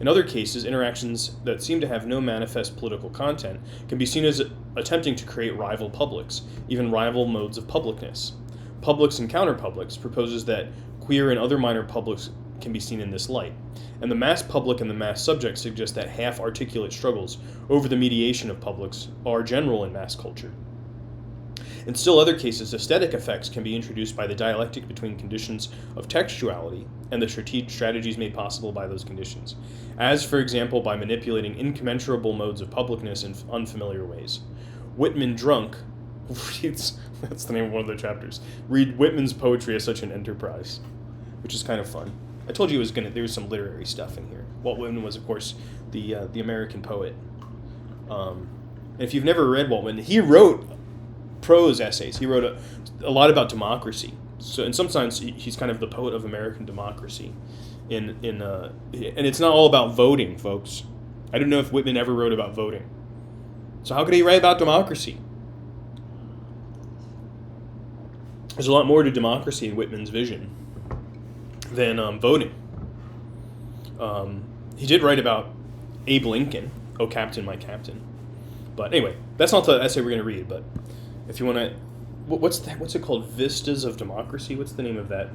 In other cases, interactions that seem to have no manifest political content can be seen as attempting to create rival publics, even rival modes of publicness. Publics and Counterpublics proposes that queer and other minor publics can be seen in this light, and the mass public and the mass subject suggest that half-articulate struggles over the mediation of publics are general in mass culture. In still other cases, aesthetic effects can be introduced by the dialectic between conditions of textuality and the strategies made possible by those conditions, as, for example, by manipulating incommensurable modes of publicness in unfamiliar ways. Whitman Drunk reads, that's the name of one of the chapters, read Whitman's poetry as such an enterprise, which is kind of fun. I told you there was some literary stuff in here. Walt Whitman was, of course, the American poet. And if you've never read Walt Whitman, he wrote prose essays. He wrote a lot about democracy. So in some sense, he's kind of the poet of American democracy. And it's not all about voting, folks. I don't know if Whitman ever wrote about voting. So how could he write about democracy? There's a lot more to democracy in Whitman's vision than voting. He did write about Abe Lincoln, "Oh Captain, My Captain." But anyway, that's not the essay we're going to read. But if you want to, what's it called? Vistas of Democracy. What's the name of that?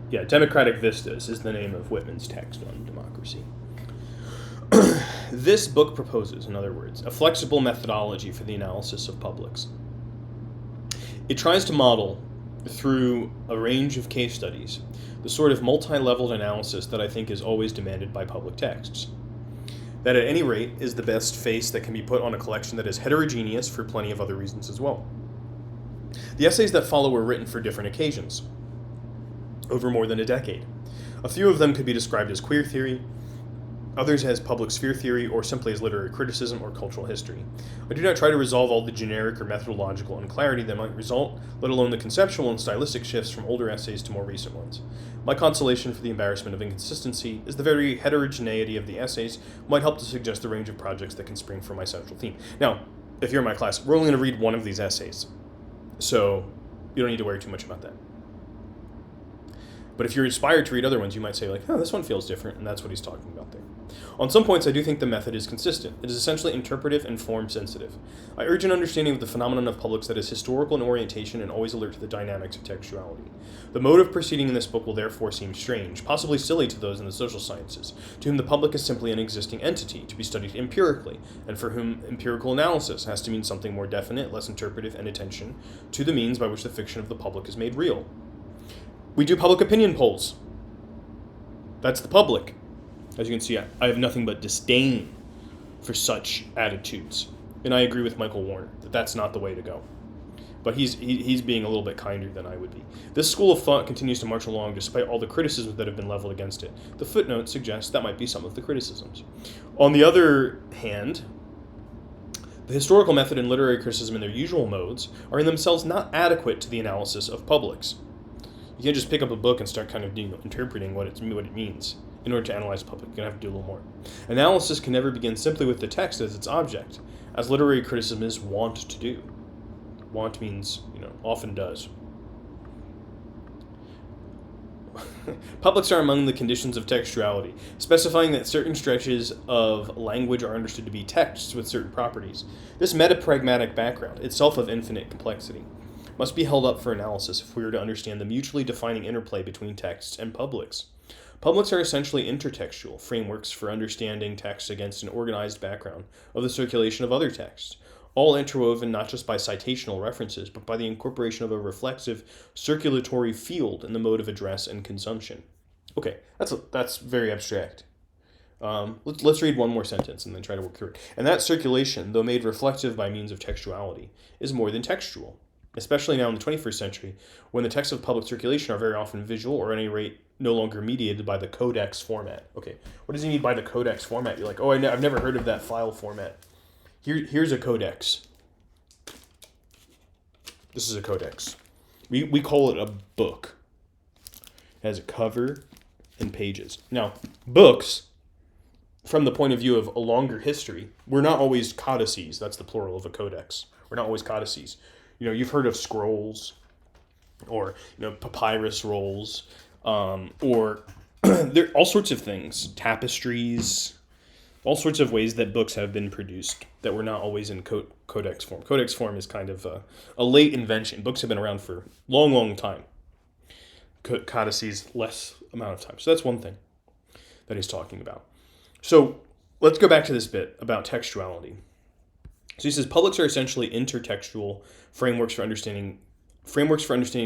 Yeah, Democratic Vistas is the name of Whitman's text on democracy. This book proposes, in other words, a flexible methodology for the analysis of publics. It tries to model, through a range of case studies, the sort of multi-leveled analysis that I think is always demanded by public texts. That, at any rate, is the best face that can be put on a collection that is heterogeneous for plenty of other reasons as well. The essays that follow were written for different occasions, over more than a decade. A few of them could be described as queer theory, others as public sphere theory, or simply as literary criticism or cultural history. I do not try to resolve all the generic or methodological unclarity that might result, let alone the conceptual and stylistic shifts from older essays to more recent ones. My consolation for the embarrassment of inconsistency is the very heterogeneity of the essays might help to suggest the range of projects that can spring from my central theme. Now, if you're in my class, we're only going to read one of these essays, so you don't need to worry too much about that. But if you're inspired to read other ones, you might say, like, oh, this one feels different, and that's what he's talking about there. On some points, I do think the method is consistent. It is essentially interpretive and form-sensitive. I urge an understanding of the phenomenon of publics that is historical in orientation and always alert to the dynamics of textuality. The mode of proceeding in this book will therefore seem strange, possibly silly to those in the social sciences, to whom the public is simply an existing entity, to be studied empirically, and for whom empirical analysis has to mean something more definite, less interpretive, and attention to the means by which the fiction of the public is made real. We do public opinion polls. That's the public. As you can see, I have nothing but disdain for such attitudes. And I agree with Michael Warner that that's not the way to go. But he's being a little bit kinder than I would be. This school of thought continues to march along despite all the criticisms that have been leveled against it. The footnote suggests that might be some of the criticisms. On the other hand, the historical method and literary criticism in their usual modes are in themselves not adequate to the analysis of publics. You can't just pick up a book and start kind of interpreting what it means. In order to analyze the public, you're going to have to do a little more. Analysis can never begin simply with the text as its object, as literary criticism is wont to do. Want means, often does. Publics are among the conditions of textuality, specifying that certain stretches of language are understood to be texts with certain properties. This metapragmatic background, itself of infinite complexity, must be held up for analysis if we are to understand the mutually defining interplay between texts and publics. Publics are essentially intertextual frameworks for understanding text against an organized background of the circulation of other texts, all interwoven not just by citational references, but by the incorporation of a reflexive circulatory field in the mode of address and consumption. Okay, that's very abstract. Let's read one more sentence and then try to work through it. And that circulation, though made reflective by means of textuality, is more than textual, especially now in the 21st century, when the texts of public circulation are very often visual, or at any rate, no longer mediated by the codex format. Okay, what does he mean by the codex format? You're like, oh, I've never heard of that file format. Here's a codex. This is a codex. We call it a book. It has a cover and pages. Now, books, from the point of view of a longer history, were not always codices. That's the plural of a codex. We're not always codices. You've heard of scrolls, or papyrus rolls, or there are all sorts of things, tapestries, all sorts of ways that books have been produced that were not always in codex form. Codex form is kind of a late invention. Books have been around for a long, long time. Codices, less amount of time. So that's one thing that he's talking about. So let's go back to this bit about textuality. So he says publics are essentially intertextual frameworks for understanding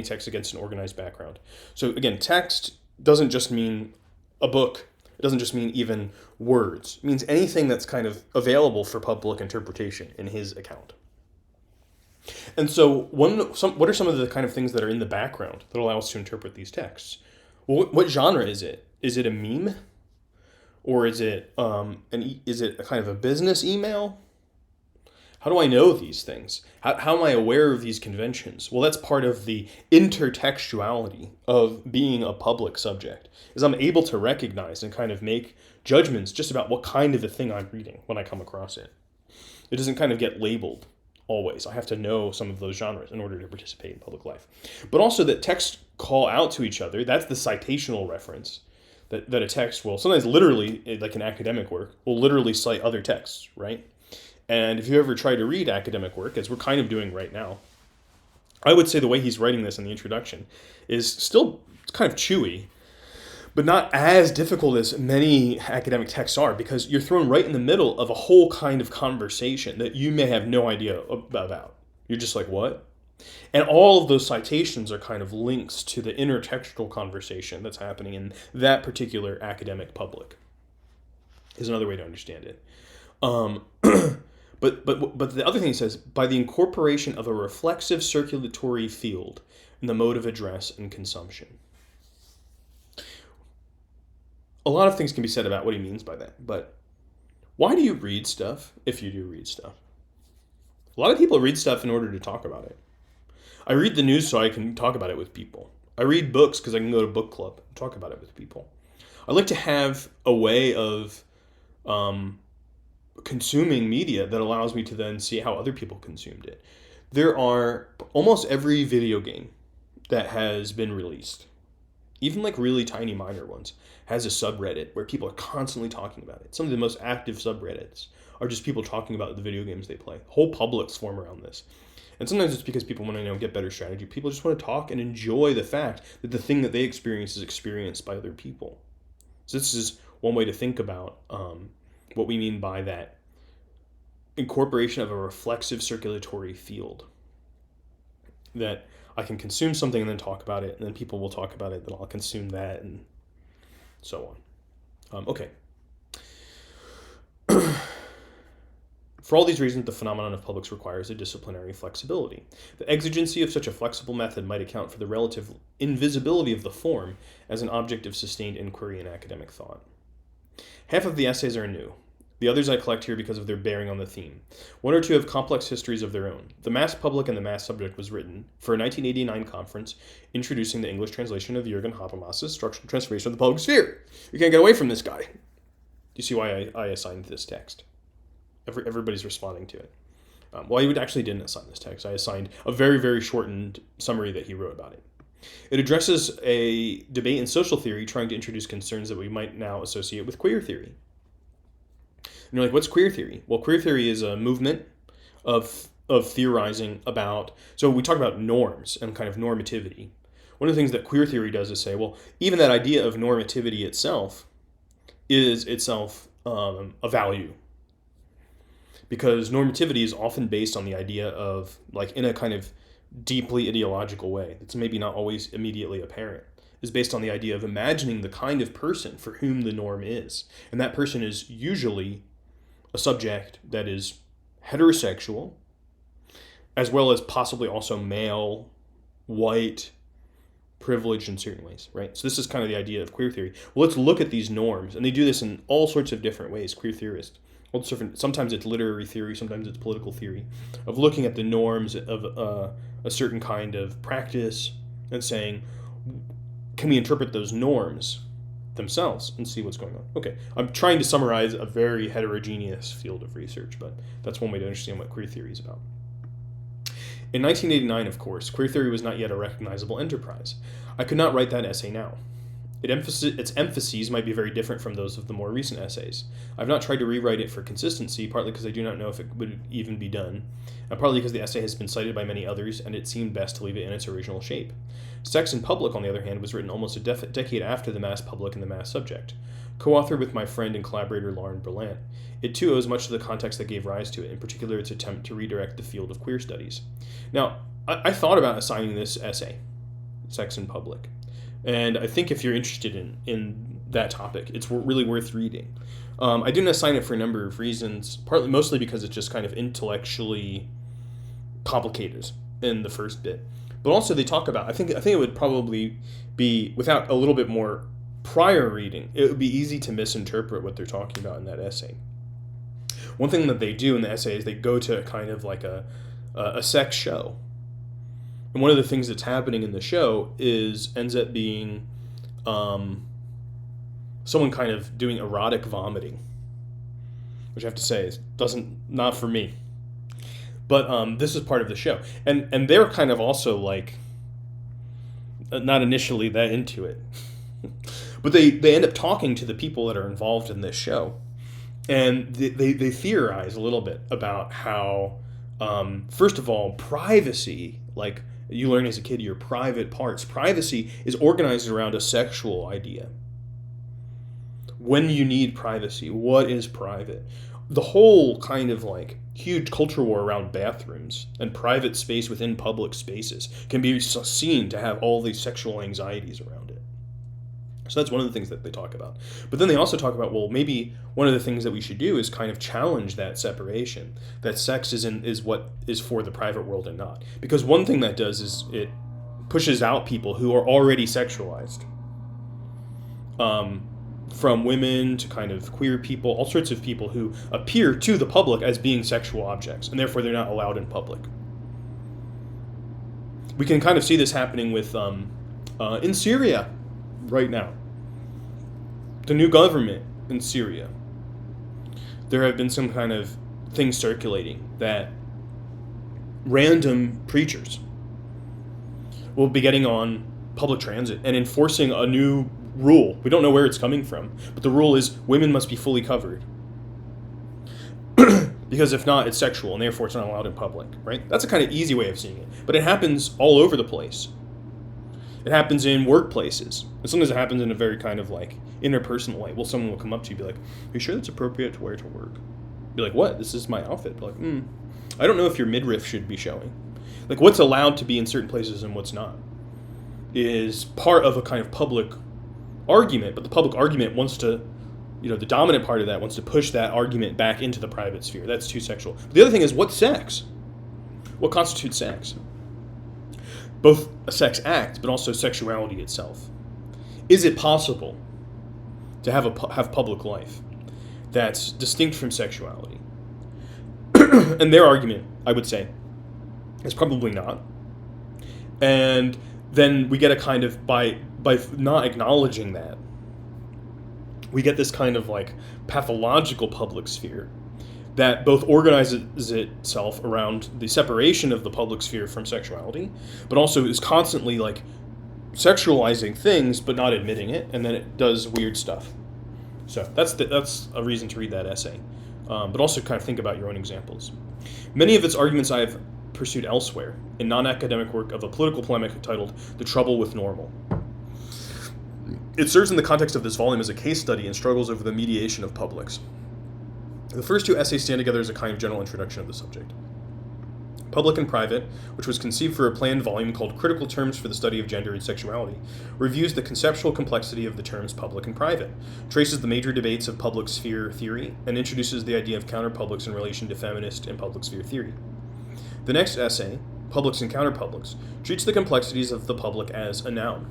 text against an organized background. So again, text doesn't just mean a book. It doesn't just mean even words. It means anything that's kind of available for public interpretation in his account. And so, what are some of the kind of things that are in the background that allow us to interpret these texts? Well, what genre is it? Is it a meme, or is it is it a kind of a business email? How do I know these things? How am I aware of these conventions? Well, that's part of the intertextuality of being a public subject, is I'm able to recognize and kind of make judgments just about what kind of a thing I'm reading when I come across it. It doesn't kind of get labeled always. I have to know some of those genres in order to participate in public life. But also that texts call out to each other. That's the citational reference. That a text will sometimes literally, like an academic work, will literally cite other texts, right? And if you ever try to read academic work, as we're kind of doing right now, I would say the way he's writing this in the introduction is still kind of chewy, but not as difficult as many academic texts are, because you're thrown right in the middle of a whole kind of conversation that you may have no idea about. You're just like, what? And all of those citations are kind of links to the intertextual conversation that's happening in that particular academic public, is another way to understand it. But the other thing he says, by the incorporation of a reflexive circulatory field in the mode of address and consumption. A lot of things can be said about what he means by that, but why do you read stuff if you do read stuff? A lot of people read stuff in order to talk about it. I read the news so I can talk about it with people. I read books because I can go to book club and talk about it with people. I like to have a way of consuming media that allows me to then see how other people consumed it. There are almost every video game that has been released, even like really tiny minor ones, has a subreddit where people are constantly talking about it. Some of the most active subreddits are just people talking about the video games they play. Whole publics form around this. And sometimes it's because people want to get better strategy. People just want to talk and enjoy the fact that the thing that they experience is experienced by other people. So this is one way to think about what we mean by that incorporation of a reflexive circulatory field. That I can consume something and then talk about it, and then people will talk about it, then I'll consume that, and so on. Okay. For all these reasons, the phenomenon of publics requires a disciplinary flexibility. The exigency of such a flexible method might account for the relative invisibility of the form as an object of sustained inquiry in academic thought. Half of the essays are new. The others I collect here because of their bearing on the theme. One or two have complex histories of their own. The Mass Public and the Mass Subject was written for a 1989 conference introducing the English translation of Jürgen Habermas's Structural Transformation of the Public Sphere. You can't get away from this guy. You see why I assigned this text? Everybody's responding to it. Well, I actually didn't assign this text. I assigned a very, very shortened summary that he wrote about it. It addresses a debate in social theory trying to introduce concerns that we might now associate with queer theory. And you're like, what's queer theory? Well, queer theory is a movement of theorizing about, so we talk about norms and kind of normativity. One of the things that queer theory does is say, well, even that idea of normativity itself is itself a value. Because normativity is often based on the idea of, like, in a kind of deeply ideological way, it's maybe not always immediately apparent, is based on the idea of imagining the kind of person for whom the norm is. And that person is usually a subject that is heterosexual, as well as possibly also male, white, privileged in certain ways, right? So this is kind of the idea of queer theory. Well, let's look at these norms, and they do this in all sorts of different ways, queer theorists. Sometimes it's literary theory, sometimes it's political theory, of looking at the norms of a certain kind of practice and saying, can we interpret those norms themselves and see what's going on? Okay, I'm trying to summarize a very heterogeneous field of research, but that's one way to understand what queer theory is about. In 1989, of course, queer theory was not yet a recognizable enterprise. I could not write that essay now. Its emphases might be very different from those of the more recent essays. I've not tried to rewrite it for consistency, partly because I do not know if it would even be done, and partly because the essay has been cited by many others, and it seemed best to leave it in its original shape. Sex in Public, on the other hand, was written almost a decade after the Mass Public and the Mass Subject, co-authored with my friend and collaborator Lauren Berlant. It too owes much to the context that gave rise to it, in particular its attempt to redirect the field of queer studies. Now, I thought about assigning this essay, Sex in Public, and I think if you're interested in that topic, it's really worth reading. I didn't assign it for a number of reasons, mostly because it's just kind of intellectually complicated in the first bit. But also they talk about, I think it would probably be, without a little bit more prior reading, it would be easy to misinterpret what they're talking about in that essay. One thing that they do in the essay is they go to kind of like a sex show. And one of the things that's happening in the show ends up being someone kind of doing erotic vomiting, which I have to say is not for me. But this is part of the show, and they're kind of also like not initially that into it, but they end up talking to the people that are involved in this show, and they theorize a little bit about how first of all, privacy, like you learn as a kid, your private parts, privacy is organized around a sexual idea. When you need privacy, what is private? The whole kind of like huge culture war around bathrooms and private space within public spaces can be seen to have all these sexual anxieties around it. So that's one of the things that they talk about. But then they also talk about, well, maybe one of the things that we should do is kind of challenge that separation, that sex is what is for the private world and not. Because one thing that does is it pushes out people who are already sexualized. From women to kind of queer people, all sorts of people who appear to the public as being sexual objects, and therefore they're not allowed in public. We can kind of see this happening with in Syria right now. The new government in Syria. There have been some kind of things circulating that random preachers will be getting on public transit and enforcing a new rule. We don't know where it's coming from, but the rule is women must be fully covered. Because if not, it's sexual, and therefore it's not allowed in public, right? That's a kind of easy way of seeing it. But it happens all over the place. It happens in workplaces. And sometimes it happens in a very kind of like interpersonal way. Well, someone will come up to you and be like, are you sure that's appropriate to wear to work? Be like, what? This is my outfit. Be like, I don't know if your midriff should be showing. Like, what's allowed to be in certain places and what's not is part of a kind of public argument, but the public argument wants to, the dominant part of that wants to push that argument back into the private sphere. That's too sexual. But the other thing is, what's sex? What constitutes sex? Both a sex act, but also sexuality itself. Is it possible to have public life that's distinct from sexuality? And their argument, I would say, is probably not. And then we get a kind of, by not acknowledging that, we get this kind of like pathological public sphere that both organizes itself around the separation of the public sphere from sexuality, but also is constantly like sexualizing things but not admitting it, and then it does weird stuff. So that's a reason to read that essay, but also kind of think about your own examples. Many of its arguments I have pursued elsewhere in non-academic work of a political polemic titled "The Trouble with Normal." It serves in the context of this volume as a case study in struggles over the mediation of publics. The first two essays stand together as a kind of general introduction of the subject. Public and Private, which was conceived for a planned volume called Critical Terms for the Study of Gender and Sexuality, reviews the conceptual complexity of the terms public and private, traces the major debates of public sphere theory, and introduces the idea of counterpublics in relation to feminist and public sphere theory. The next essay, Publics and Counterpublics, treats the complexities of the public as a noun.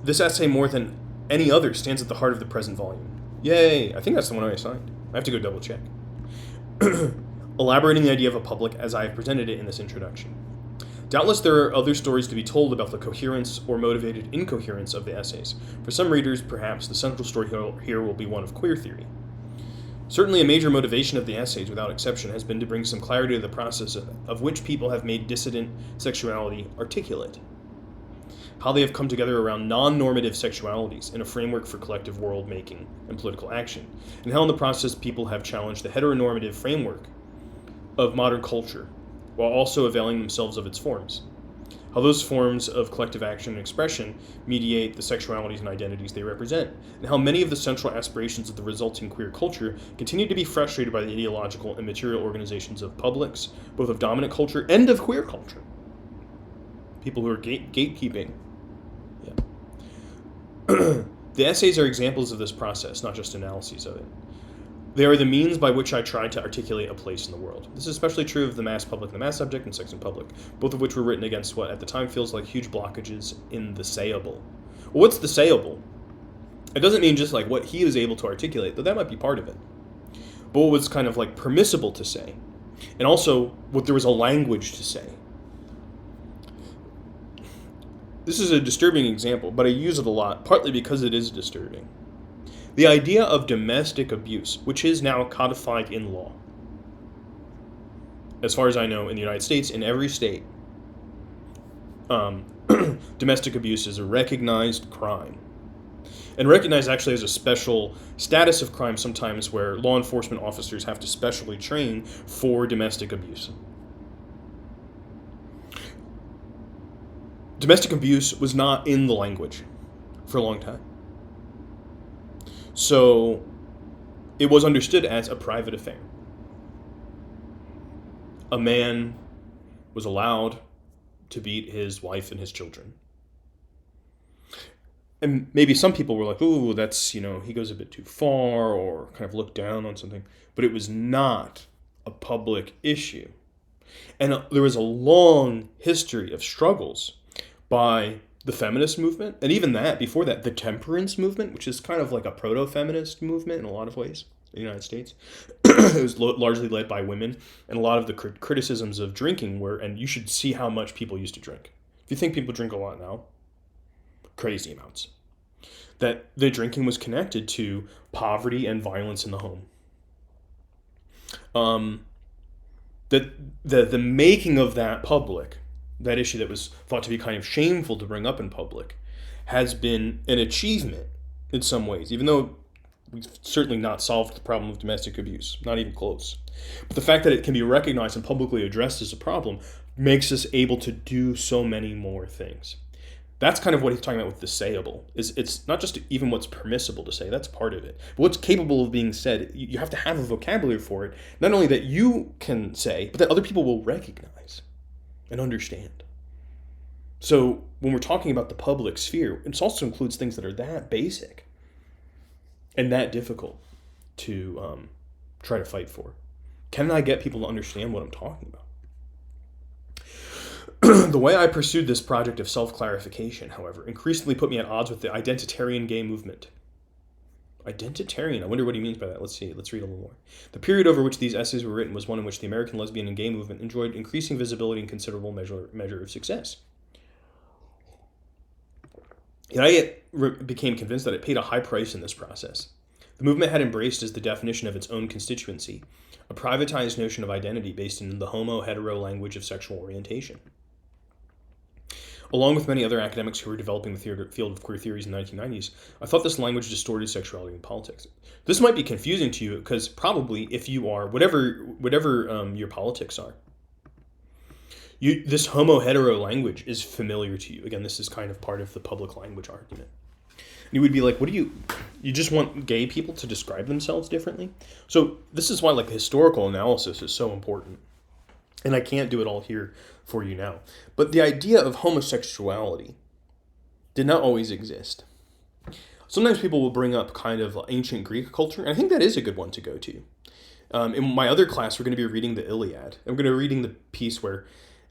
This essay, more than any other, stands at the heart of the present volume. Yay! I think that's the one I assigned. I have to go double check. Elaborating the idea of a public as I have presented it in this introduction. Doubtless there are other stories to be told about the coherence or motivated incoherence of the essays. For some readers, perhaps, the central story here will be one of queer theory. Certainly a major motivation of the essays, without exception, has been to bring some clarity to the process of which people have made dissident sexuality articulate. How they have come together around non-normative sexualities in a framework for collective world-making and political action, and how in the process people have challenged the heteronormative framework of modern culture, while also availing themselves of its forms. How those forms of collective action and expression mediate the sexualities and identities they represent, and how many of the central aspirations of the resulting queer culture continue to be frustrated by the ideological and material organizations of publics, both of dominant culture and of queer culture. People who are gatekeeping. Yeah. The essays are examples of this process, not just analyses of it. They are the means by which I try to articulate a place in the world. This is especially true of the mass public and the mass subject and sex and public, both of which were written against what at the time feels like huge blockages in the sayable. Well, what's the sayable? It doesn't mean just like what he was able to articulate, though that might be part of it. But what was kind of like permissible to say, and also what there was a language to say. This is a disturbing example, but I use it a lot, partly because it is disturbing. The idea of domestic abuse, which is now codified in law, as far as I know, in the United States, in every state, domestic abuse is a recognized crime. And recognized actually as a special status of crime sometimes where law enforcement officers have to specially train for domestic abuse. Domestic abuse was not in the language for a long time. So it was understood as a private affair. A man was allowed to beat his wife and his children. And maybe some people were like, ooh, that's, he goes a bit too far, or kind of looked down on something. But it was not a public issue. And there was a long history of struggles by the feminist movement, and even that, before that, the temperance movement, which is kind of like a proto-feminist movement in a lot of ways in the United States. It was largely led by women, and a lot of the criticisms of drinking were, and you should see how much people used to drink. If you think people drink a lot now, crazy amounts. That the drinking was connected to poverty and violence in the home. That the making of that public, that issue that was thought to be kind of shameful to bring up in public, has been an achievement in some ways, even though we've certainly not solved the problem of domestic abuse, not even close. But the fact that it can be recognized and publicly addressed as a problem makes us able to do so many more things. That's kind of what he's talking about with the sayable. It's not just even what's permissible to say, that's part of it. But what's capable of being said, you have to have a vocabulary for it, not only that you can say, but that other people will recognize and understand. So when we're talking about the public sphere, it also includes things that are that basic and that difficult to try to fight for. Can I get people to understand what I'm talking about? The way I pursued this project of self-clarification, however, increasingly put me at odds with the identitarian gay movement. Identitarian? I wonder what he means by that. Let's see. Let's read a little more. The period over which these essays were written was one in which the American lesbian and gay movement enjoyed increasing visibility and considerable measure of success. Yet I became convinced that it paid a high price in this process. The movement had embraced as the definition of its own constituency a privatized notion of identity based in the homo-hetero language of sexual orientation. Along with many other academics who were developing the field of queer theories in the 1990s, I thought this language distorted sexuality in politics. This might be confusing to you because probably if you are, whatever your politics are, this homo-hetero language is familiar to you. Again, this is kind of part of the public language argument. And you would be like, what do you just want gay people to describe themselves differently? So this is why historical analysis is so important. And I can't do it all here for you now. But the idea of homosexuality did not always exist. Sometimes people will bring up kind of ancient Greek culture, and I think that is a good one to go to. In my other class, we're going to be reading the Iliad. And we're going to be reading the piece where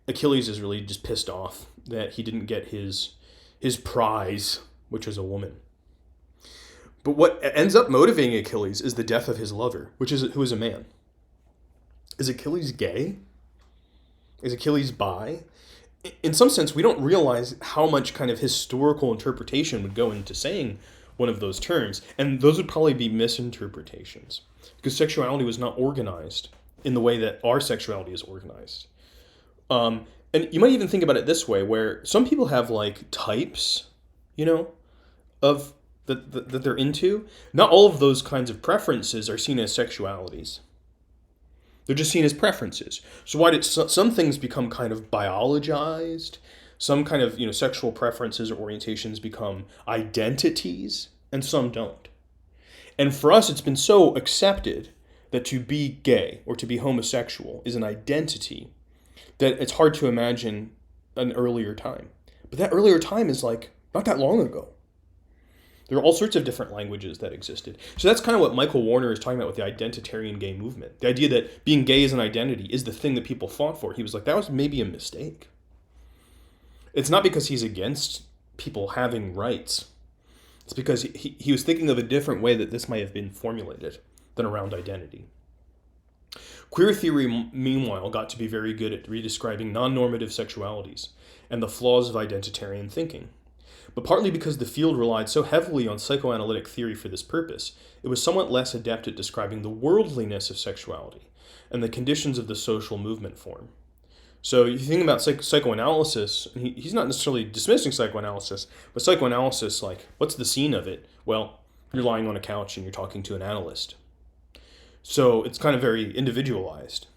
Achilles is really just pissed off that he didn't get his prize, which was a woman. But what ends up motivating Achilles is the death of his lover, who is a man. Is Achilles gay? Is Achilles bi? In some sense, we don't realize how much kind of historical interpretation would go into saying one of those terms. And those would probably be misinterpretations. Because sexuality was not organized in the way that our sexuality is organized. And you might even think about it this way, where some people have types, of that they're into. Not all of those kinds of preferences are seen as sexualities. They're just seen as preferences. So why did some things become kind of biologized? Some kind of sexual preferences or orientations become identities, and some don't. And for us, it's been so accepted that to be gay or to be homosexual is an identity that it's hard to imagine an earlier time. But that earlier time is not that long ago. There are all sorts of different languages that existed. So that's kind of what Michael Warner is talking about with the identitarian gay movement. The idea that being gay as an identity is the thing that people fought for. He was like, that was maybe a mistake. It's not because he's against people having rights. It's because he was thinking of a different way that this might have been formulated than around identity. Queer theory, meanwhile, got to be very good at redescribing non-normative sexualities and the flaws of identitarian thinking. But partly because the field relied so heavily on psychoanalytic theory for this purpose, it was somewhat less adept at describing the worldliness of sexuality and the conditions of the social movement form. So you think about psychoanalysis, and he's not necessarily dismissing psychoanalysis, but psychoanalysis, like, what's the scene of it? Well, you're lying on a couch and you're talking to an analyst. So it's kind of very individualized.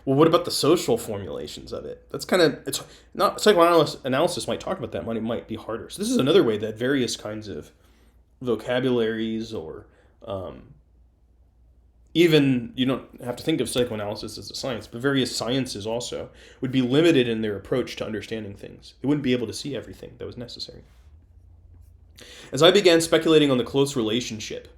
Well, what about the social formulations of it? That's kind of, it's not, psychoanalysis might talk about that, but it might be harder. So this is another way that various kinds of vocabularies or even, you don't have to think of psychoanalysis as a science, but various sciences also would be limited in their approach to understanding things. They wouldn't be able to see everything that was necessary. As I began speculating on the close relationship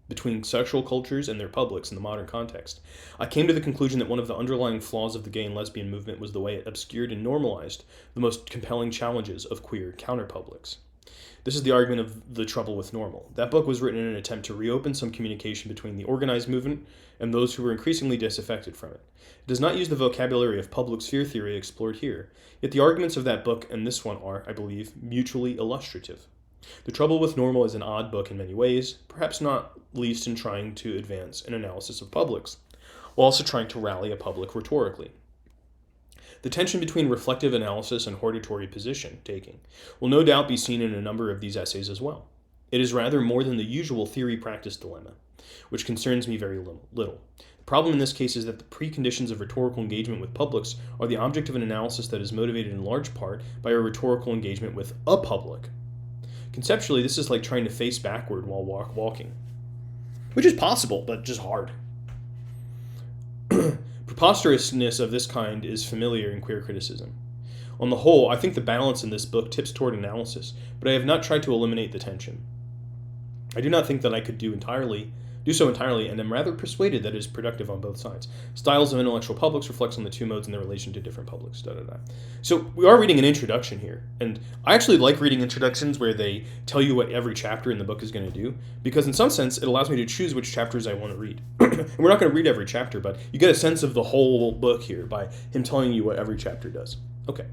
between sexual cultures and their publics in the modern context, I came to the conclusion that one of the underlying flaws of the gay and lesbian movement was the way it obscured and normalized the most compelling challenges of queer counterpublics. This is the argument of The Trouble with Normal. That book was written in an attempt to reopen some communication between the organized movement and those who were increasingly disaffected from it. It does not use the vocabulary of public sphere theory explored here, yet the arguments of that book and this one are, I believe, mutually illustrative. The Trouble with Normal is an odd book in many ways, perhaps not least in trying to advance an analysis of publics, while also trying to rally a public rhetorically. The tension between reflective analysis and hortatory position taking will no doubt be seen in a number of these essays as well. It is rather more than the usual theory-practice dilemma, which concerns me very little. The problem in this case is that the preconditions of rhetorical engagement with publics are the object of an analysis that is motivated in large part by a rhetorical engagement with a public. Conceptually, this is like trying to face backward while walking, which is possible, but just hard. Preposterousness of this kind is familiar in queer criticism. On the whole, I think the balance in this book tips toward analysis, but I have not tried to eliminate the tension. I do not think that I could do so entirely, and am rather persuaded that it is productive on both sides. Styles of intellectual publics reflects on the two modes and their relation to different publics. So we are reading an introduction here, and I actually like reading introductions where they tell you what every chapter in the book is going to do, because in some sense it allows me to choose which chapters I want to read. And we're not going to read every chapter, but you get a sense of the whole book here by him telling you what every chapter does. Okay.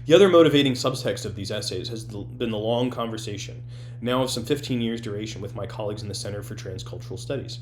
The other motivating subtext of these essays has been the long conversation, now of some 15 years' duration, with my colleagues in the Center for Transcultural Studies.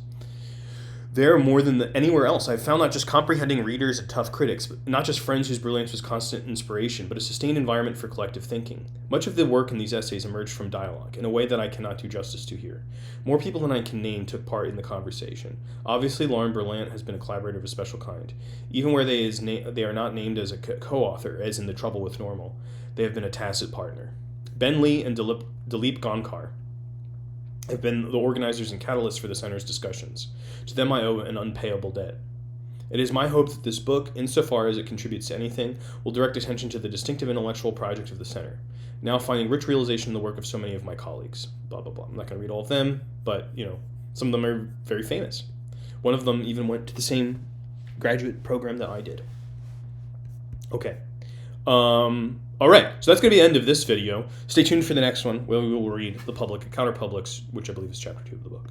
There, more than anywhere else, I've found not just comprehending readers and tough critics, but not just friends whose brilliance was constant inspiration, but a sustained environment for collective thinking. Much of the work in these essays emerged from dialogue, in a way that I cannot do justice to here. More people than I can name took part in the conversation. Obviously, Lauren Berlant has been a collaborator of a special kind. Even where they are not named as a co-author, as in The Trouble with Normal, they have been a tacit partner. Ben Lee and Dilip Gonkar have been the organizers and catalysts for the Center's discussions. To them I owe an unpayable debt. It is my hope that this book, insofar as it contributes to anything, will direct attention to the distinctive intellectual project of the Center, now finding rich realization in the work of so many of my colleagues. Blah, blah, blah. I'm not going to read all of them, but, some of them are very famous. One of them even went to the same graduate program that I did. Okay. All right, so that's going to be the end of this video. Stay tuned for the next one, where we will read The Public Counterpublics, which I believe is chapter 2 of the book.